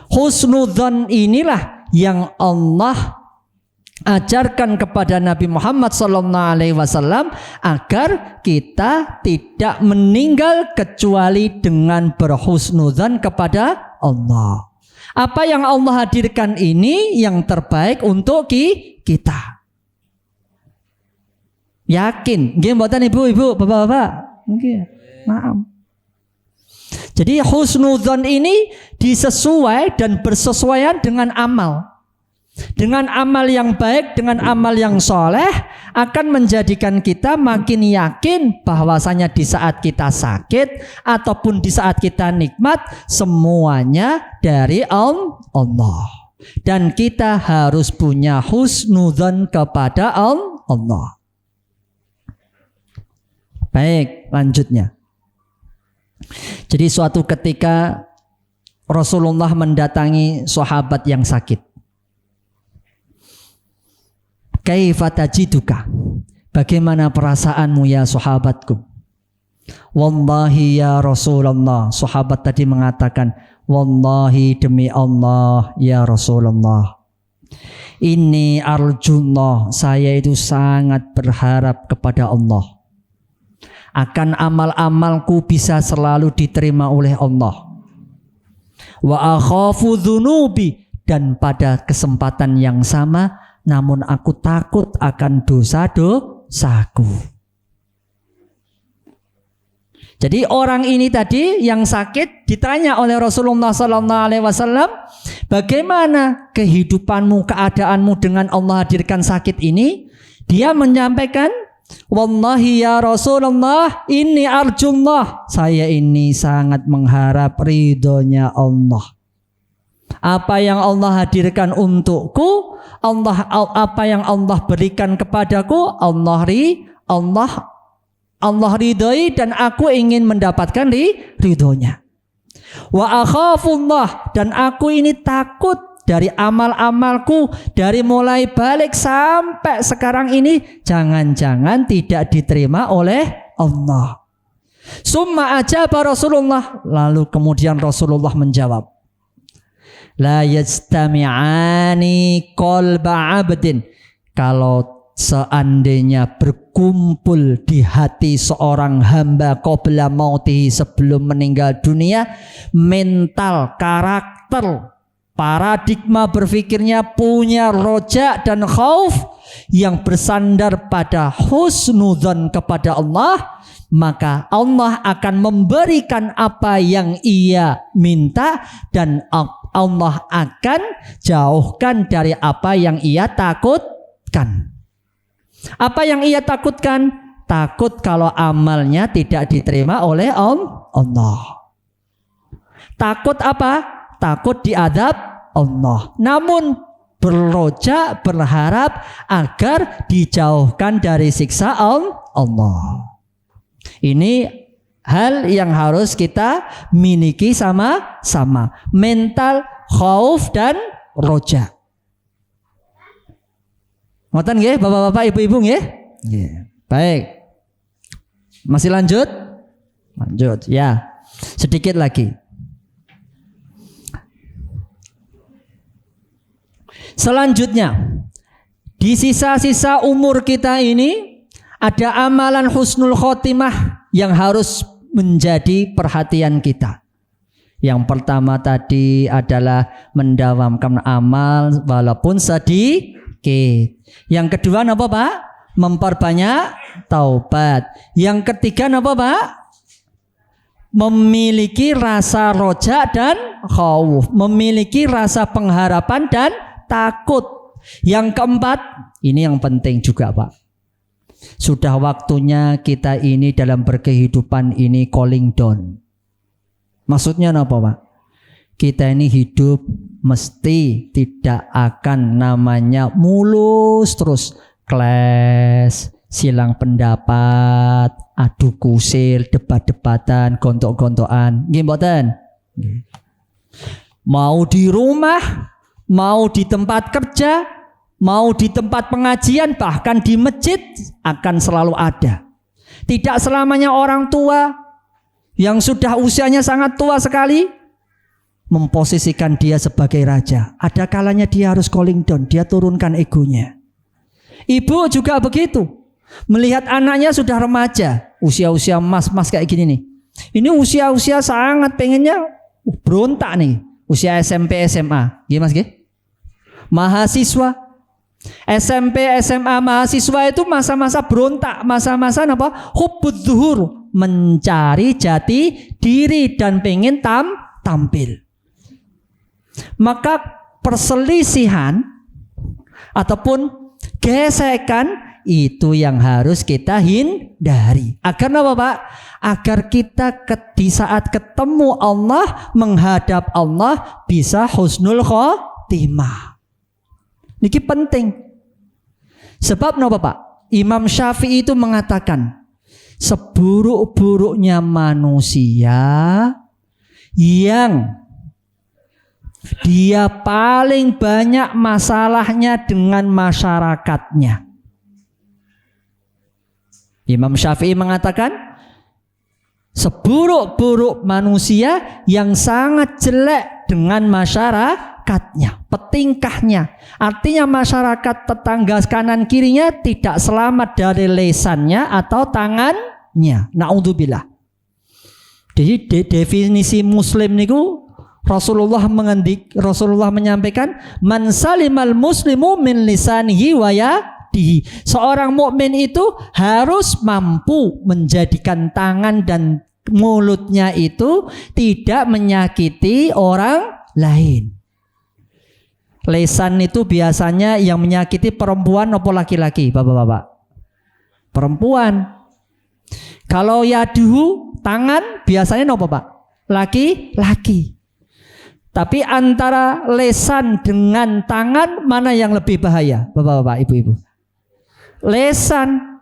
husnudzon, inilah yang Allah ajarkan kepada Nabi Muhammad SAW agar kita tidak meninggal kecuali dengan berhusnudzon kepada Allah. Apa yang Allah hadirkan ini yang terbaik untuk kita. Yakin? Nggih mboten Ibu-ibu, Bapak-bapak? Nggih. Maaf. Jadi husnudzon ini disesuai dan bersesuaian dengan amal. Dengan amal yang baik, dengan amal yang soleh akan menjadikan kita makin yakin bahwasanya di saat kita sakit ataupun di saat kita nikmat semuanya dari Allah. Dan kita harus punya husnudzon kepada Allah. Baik, lanjutnya. Jadi suatu ketika Rasulullah mendatangi sahabat yang sakit. Kaifa tajiduka? Bagaimana perasaanmu ya sahabatku? Wallahi ya Rasulullah. Sahabat tadi mengatakan, wallahi demi Allah ya Rasulullah. Inni arjullah. Saya itu sangat berharap kepada Allah. Akan amal-amalku bisa selalu diterima oleh Allah. Wa akhafu dzunubi. Dan pada kesempatan yang sama, namun aku takut akan dosa-dosaku. Jadi orang ini tadi yang sakit ditanya oleh Rasulullah SAW, bagaimana kehidupanmu, keadaanmu dengan Allah hadirkan sakit ini? Dia menyampaikan, wallahi ya Rasulullah, inni arjullah, saya ini sangat mengharap ridhonya Allah. Apa yang Allah hadirkan untukku, apa yang Allah berikan kepadaku, Allah ridhoi dan aku ingin mendapatkan ridhonya. Wa akhafullah, dan aku ini takut dari amal-amalku, dari mulai balik sampai sekarang ini, jangan-jangan tidak diterima oleh Allah. Summa ajaba Rasulullah, lalu kemudian Rasulullah menjawab, la yajtami'ani qalba 'abdin, kalau seandainya berkumpul di hati seorang hamba qabla mautihi, sebelum meninggal dunia, mental, karakter, paradigma berpikirnya punya roja dan khauf yang bersandar pada husnudzon kepada Allah, maka Allah akan memberikan apa yang ia minta dan Allah akan jauhkan dari apa yang ia takutkan. Apa yang ia takutkan? Takut kalau amalnya tidak diterima oleh Allah. Takut apa? Takut diadab Allah. Namun berroja, berharap agar dijauhkan dari siksa Allah. Ini hal yang harus kita miliki sama-sama. Mental, khauf dan roja. Ngoten nggih Bapak-bapak, Ibu-ibu nggih? Nggih. Baik. Masih lanjut? Lanjut ya. Sedikit lagi. Selanjutnya, di sisa-sisa umur kita ini ada amalan husnul khotimah yang harus menjadi perhatian kita. Yang pertama tadi adalah mendawamkan amal walaupun sedikit. Yang kedua apa Pak? Memperbanyak taubat. Yang ketiga apa Pak? Memiliki rasa roja dan khauf, memiliki rasa pengharapan dan takut. Yang keempat, ini yang penting juga Pak, sudah waktunya kita ini dalam berkehidupan ini cooling down. Maksudnya apa Pak? Kita ini hidup mesti tidak akan namanya mulus terus, kelas, silang pendapat, adu kusir, debat-debatan, gontok-gontokan. Nggih mboten? Mau di rumah, mau di tempat kerja, mau di tempat pengajian, bahkan di masjid akan selalu ada. Tidak selamanya orang tua yang sudah usianya sangat tua sekali memposisikan dia sebagai raja. Ada kalanya dia harus calling down, dia turunkan egonya. Ibu juga begitu. Melihat anaknya sudah remaja, usia-usia mas-mas kayak gini nih. Ini usia-usia sangat pengennya berontak nih. Usia SMP, SMA. Gimana Mas? Mahasiswa. SMP, SMA, mahasiswa itu masa-masa berontak, masa-masa apa? Hubbud zuhur, mencari jati diri dan pengen tampil. Maka perselisihan ataupun gesekan itu yang harus kita hindari. Agar apa Pak? Agar kita di saat ketemu Allah, menghadap Allah, bisa husnul khotimah. Ini penting. Sebab apa Pak? Imam Syafi'i itu mengatakan, seburuk-buruknya manusia yang dia paling banyak masalahnya dengan masyarakatnya. Imam Syafi'i mengatakan, seburuk-buruk manusia yang sangat jelek dengan masyarakatnya, petingkahnya. Artinya masyarakat tetangga kanan kirinya tidak selamat dari lesannya atau tangannya. Na'udzubillah. Jadi definisi muslim niku Rasulullah menyampaikan, man salimal muslimu min lisanihi wa yadihi. Seorang mukmin itu harus mampu menjadikan tangan dan mulutnya itu tidak menyakiti orang lain. Lesan itu biasanya yang menyakiti perempuan atau laki-laki, bapak-bapak? Perempuan. Kalau yaduhu, tangan, biasanya apa pak? Laki-laki. Tapi antara lesan dengan tangan, mana yang lebih bahaya, bapak-bapak, ibu-ibu? Lesan.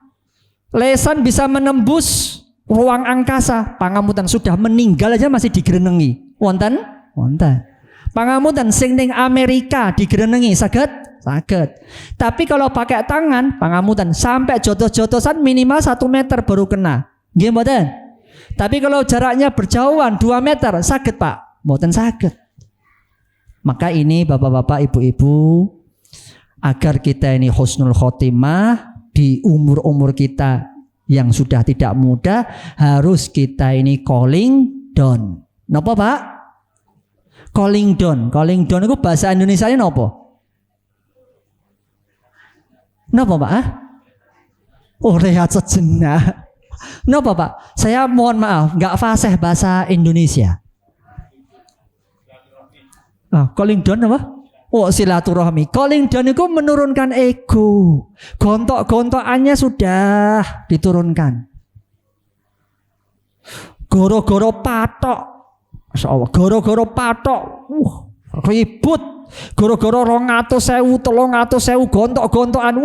Lesan bisa menembus ruang angkasa. Pangamutan sudah meninggal aja masih digerenengi. Wonten? Wonten. Pangamutan sing ning Amerika digerenengi saged? Saged. Tapi kalau pakai tangan, pangamutan sampai jotos-jotosan minimal 1 meter baru kena. Nggih mboten? Tapi kalau jaraknya berjauhan 2 meter, saged Pak? Mboten saged. Maka ini bapak-bapak, ibu-ibu, agar kita ini husnul khotimah di umur-umur kita yang sudah tidak muda, harus kita ini calling down. Napa Pak? Calling down. Calling down itu bahasa Indonesianya napa? Napa Pak? Oh, rehat sejenak. Napa Pak? Saya mohon maaf, nggak fasih bahasa Indonesia. Calling down apa? Oh, silaturahmi. Calling down itu menurunkan ego. Gontok-gontokannya sudah diturunkan. Goro-goro patok. Masyaallah, goro-goro patok. Ribut. Goro-goro 200.000, 300.000 gontok-gontokan.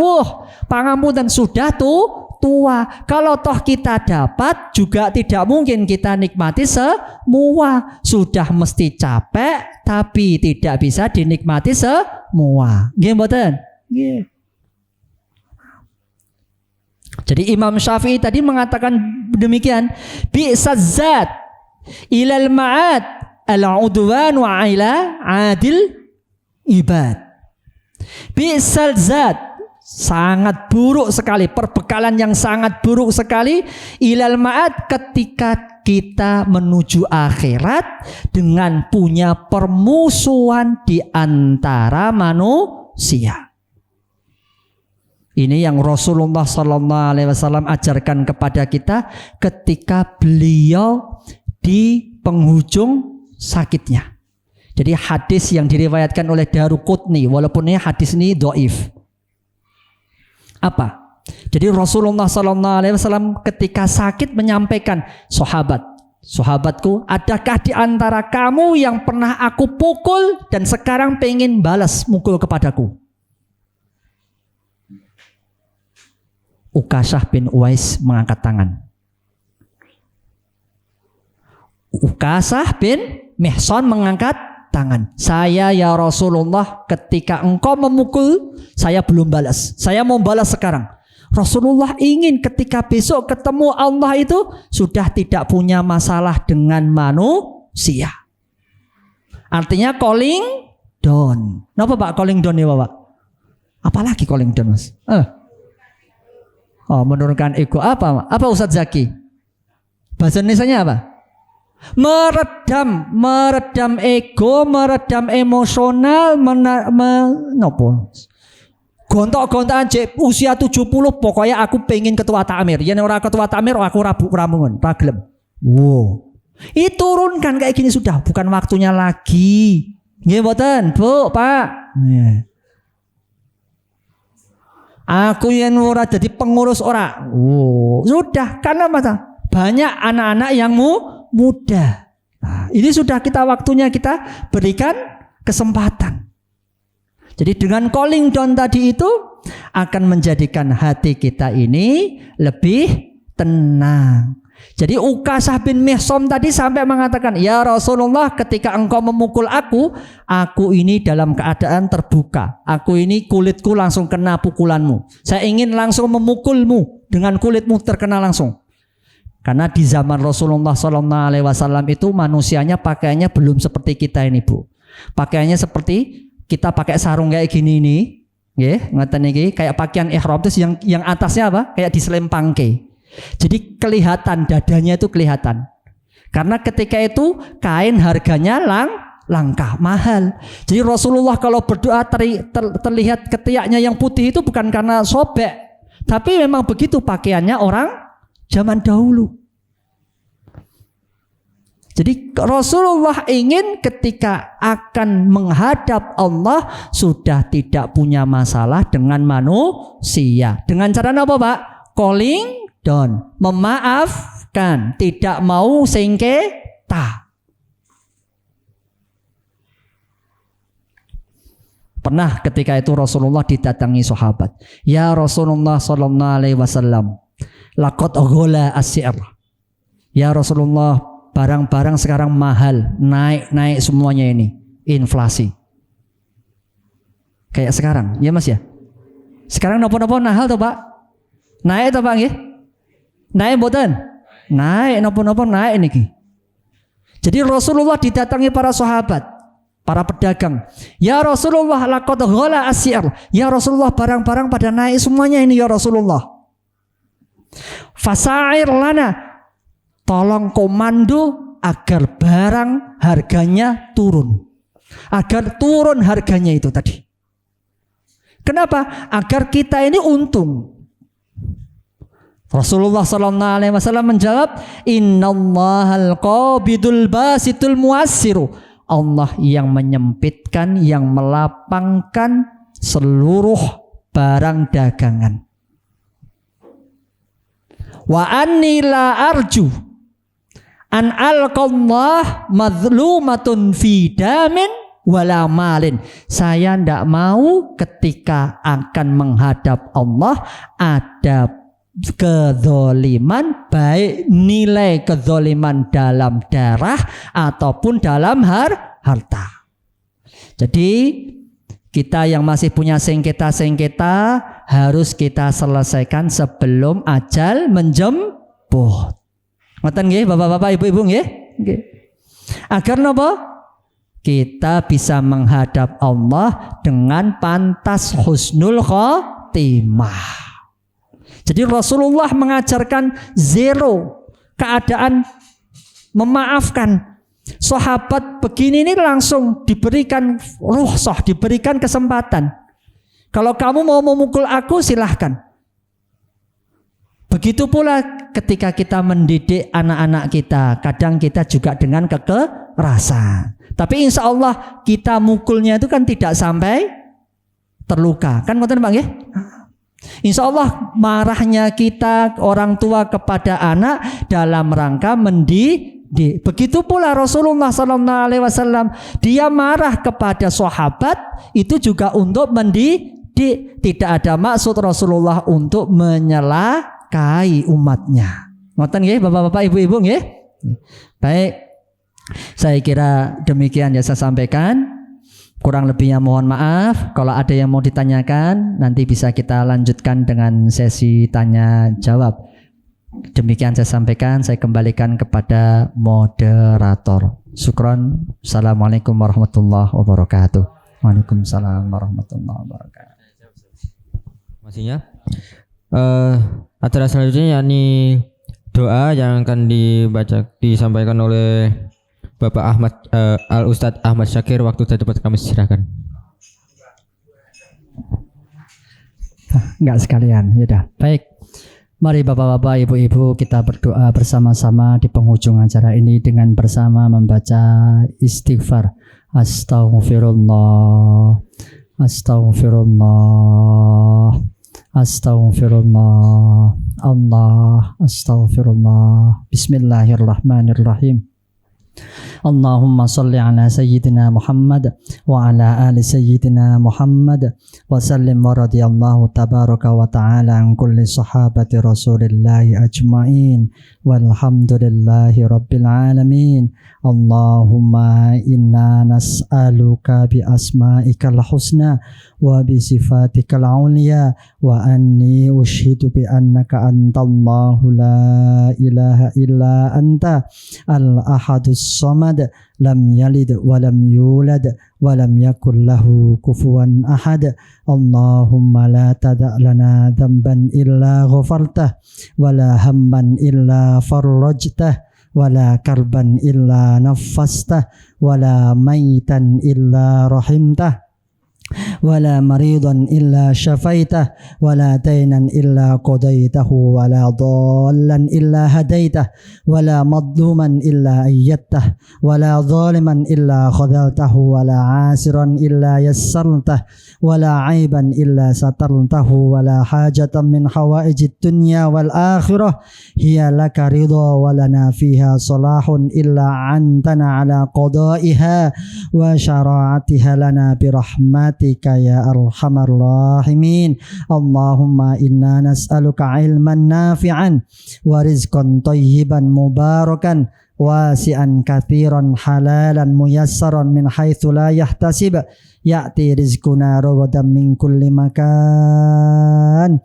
Pangamutan sudah tua. Kalau toh kita dapat, juga tidak mungkin kita nikmati semua. Sudah mesti capek, tapi tidak bisa dinikmati semua. Nggih mboten? Nggih. Jadi Imam Syafi'i tadi mengatakan demikian, bi'sazat ilal ma'ad al-udwan wa ila adil ibad. Bi'sazat, sangat buruk sekali, perbekalan yang sangat buruk sekali, ilal ma'ad, ketika kita menuju akhirat dengan punya permusuhan di antara manusia. Ini yang Rasulullah SAW ajarkan kepada kita ketika beliau di penghujung sakitnya. Jadi hadis yang diriwayatkan oleh Daruqutni, walaupun ini hadis ini dhaif. Apa? Jadi Rasulullah SAW ketika sakit menyampaikan, sahabatku, adakah di antara kamu yang pernah aku pukul dan sekarang pengen balas mukul kepadaku? Ukasah bin Uwais mengangkat tangan. Ukasah bin Mihsan mengangkat tangan. Saya ya Rasulullah, ketika engkau memukul, saya belum balas. Saya mau balas sekarang. Rasulullah ingin ketika besok ketemu Allah itu sudah tidak punya masalah dengan manusia. Artinya calling down. Kenapa Pak calling down ya Bapak? Apalagi calling down Mas? Menurunkan ego apa? Apa Ustadz Zaki? Bahasa Indonesianya apa? Meredam ego, meredam emosional, gontok-gontokan usia 70 pokoknya aku pengen ketua takmir. Yen ora ketua takmir aku ramungan, raglem. Wow. Turunkan kayak gini sudah, bukan waktunya lagi. Nggih mboten, Bu, Pak. Aku yang ora jadi pengurus ora. Sudah, karena masa banyak anak-anak yang muda. Nah, ini sudah waktunya kita berikan kesempatan. Jadi dengan calling down tadi itu akan menjadikan hati kita ini lebih tenang. Jadi Ukasah bin Mihsan tadi sampai mengatakan, ya Rasulullah, ketika engkau memukul aku ini dalam keadaan terbuka. Aku ini kulitku langsung kena pukulanmu. Saya ingin langsung memukulmu dengan kulitmu terkena langsung. Karena di zaman Rasulullah SAW itu manusianya pakaiannya belum seperti kita ini Bu. Pakaiannya seperti kita pakai sarung kayak gini ini, ngeten iki, kayak pakaian ihram terus yang atasnya apa? Kayak diselempangke. Jadi kelihatan dadanya itu kelihatan. Karena ketika itu kain harganya langka, mahal. Jadi Rasulullah kalau berdoa terlihat ketiaknya yang putih itu bukan karena sobek, tapi memang begitu pakaiannya orang zaman dahulu. Jadi Rasulullah ingin ketika akan menghadap Allah sudah tidak punya masalah dengan manusia. Dengan cara apa Pak? Calling down, memaafkan, tidak mau sengketa. Pernah ketika itu Rasulullah didatangi sahabat. Ya Rasulullah sallallahu alaihi wasallam, laqad ghala as-si'r. Ya Rasulullah, barang-barang sekarang mahal, naik semuanya ini, inflasi. Kayak sekarang, ya Mas ya. Sekarang nopo-nopo mahal toh Pak? Naik toh Pak nggih? Naik mboten? Naik nopo-nopo naik niki. Jadi Rasulullah didatangi para sahabat, para pedagang. Ya Rasulullah, laqad ghala as-si'r. Ya Rasulullah, barang-barang pada naik semuanya ini ya Rasulullah. Fasa'ir lana, tolong komando agar barang harganya turun. Agar turun harganya itu tadi. Kenapa? Agar kita ini untung. Rasulullah sallallahu alaihi wasallam menjawab, Innallahal qabidul basitul muassiru. Allah yang menyempitkan, yang melapangkan seluruh barang dagangan. Wa anni la arju an alqallah mazlumatun fi damin wala malin. Saya tidak mau ketika akan menghadap Allah ada kezoliman, baik nilai kezoliman dalam darah ataupun dalam harta. Jadi kita yang masih punya sengketa-sengketa harus kita selesaikan sebelum ajal menjemput. Ngoten nggih Bapak-bapak, Ibu-ibu nggih? Nggih. Agar napa? Kita bisa menghadap Allah dengan pantas husnul khotimah. Jadi Rasulullah mengajarkan zero, keadaan memaafkan. Sahabat begini ini langsung diberikan rukhsah, diberikan kesempatan. Kalau kamu mau memukul aku silahkan. Begitu pula ketika kita mendidik anak-anak kita, kadang kita juga dengan kekerasan. Tapi insya Allah kita mukulnya itu kan tidak sampai terluka. Kan ngoten Bang ya? Insya Allah marahnya kita orang tua kepada anak dalam rangka mendidik. Begitu pula Rasulullah SAW, dia marah kepada sahabat itu juga untuk mendidik. Tidak ada maksud Rasulullah untuk menyelakai umatnya. Ngoten nggih Bapak-bapak, Ibu-ibu nggih? Baik. Saya kira demikian yang saya sampaikan. Kurang lebihnya mohon maaf. Kalau ada yang mau ditanyakan, nanti bisa kita lanjutkan dengan sesi tanya jawab. Demikian saya sampaikan. Saya kembalikan kepada moderator. Syukron. Assalamualaikum warahmatullahi wabarakatuh. Waalaikumsalam warahmatullahi wabarakatuh. Masihnya acara selanjutnya yakni doa yang akan disampaikan oleh Bapak Ahmad Al-Ustadz Ahmad Syakir. Waktu saya dapat kami silakan. Enggak sekalian, yaudah. Baik. Mari Bapak-bapak, Ibu-ibu kita berdoa bersama-sama di penghujung acara ini dengan bersama membaca istighfar. Astaghfirullah. Astaghfirullah. Astaghfirullah. Allah. Astaghfirullah. Bismillahirrahmanirrahim. Allahumma salli ala sayyidina Muhammad wa ala ali sayyidina Muhammad wa sallim wa radiyallahu tabaraka wa ta'ala an kulli sahabati rasulillahi ajma'in walhamdulillahi rabbil alamin. Allahumma inna nas'aluka bi asma'ikal husna wa bi sifatikal ulia wa anni ushidu bi annaka antallahu la ilaha illa anta al-ahadus samad lam yalid wa lam yulad wa lam yakul lahu kufuwan ahad. Allahumma la tada' lana dhanban illa ghafartah wa la hamman illa farrajtah wa la karban illa naffastah wa la maitan illa rahimtah ولا مريضا إلا شفيته ولا دينا إلا قضيته ولا ضالا إلا هديته ولا مظلوما إلا أيدته ولا ظالما إلا خذلته ولا عاسرا إلا يسرته ولا عيبا إلا سترته ولا حاجة من حوائج الدنيا والآخرة هي لك رضا ولنا فيها صلاح إلا عنتنا على قضائها وشراعتها لنا برحمتك يا أرحم الراحمين. اللهم إنا نسألك علما نافعا ورزقا طيبا مباركا واسعا كثيرا حلالا ميسرا من حيث لا يحتسب يأتي رزقنا رغدا من كل مكان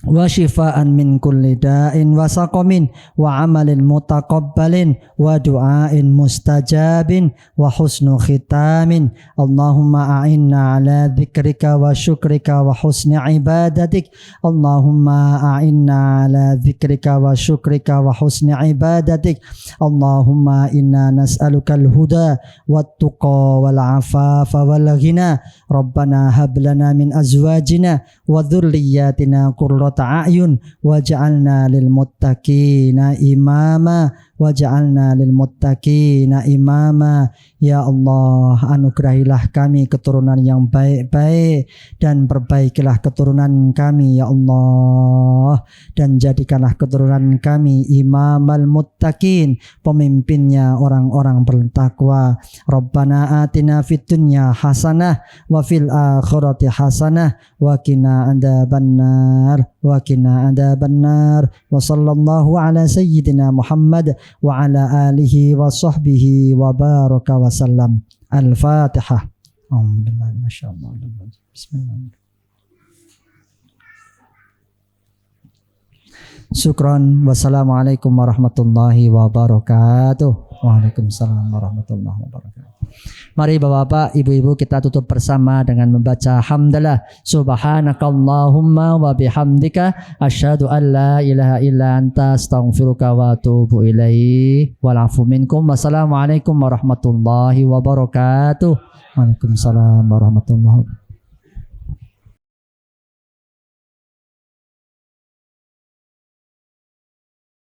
وشفاء من كل داء وسقم وعمل متقبل ودعاء مستجاب وحسن ختام. اللهم أعنا على ذكرك وشكرك وحسن عبادتك. اللهم أعنا على ذكرك وشكرك وحسن عبادتك. اللهم إنا نسألك الهدى والتقى والعفاف والغنى. ربنا هب لنا من أزواجنا وذرياتنا قرة أعين واجعلنا للمتقين إماما waj'alna lil muttaqina imama. Ya Allah, anugerahilah kami keturunan yang baik-baik dan perbaikilah keturunan kami ya Allah, dan jadikanlah keturunan kami imamal muttaqin, pemimpinnya orang-orang bertakwa. Rabbana atina fid dunya hasanah wa fil akhirati hasanah wa qina adzabannar wa sallallahu ala sayyidina Muhammad wa ala alihi wa sahbihi wa baraka wa sallam. Al-Fatihah. Alhamdulillah, masyaallah. Bismillah. Syukran. Wassalamualaikum warahmatullahi wabarakatuh. Waalaikumsalam warahmatullahi wabarakatuh. Mari Bapak-bapak, Ibu-ibu, kita tutup bersama dengan membaca hamdalah. Subhanakallahumma wa bihamdika asyhadu an la ilaha illa anta astaghfiruka wa atubu ilaik. Wal afu minkum. Wassalamualaikum warahmatullahi wabarakatuh. Waalaikumsalam warahmatullahi wabarakatuh.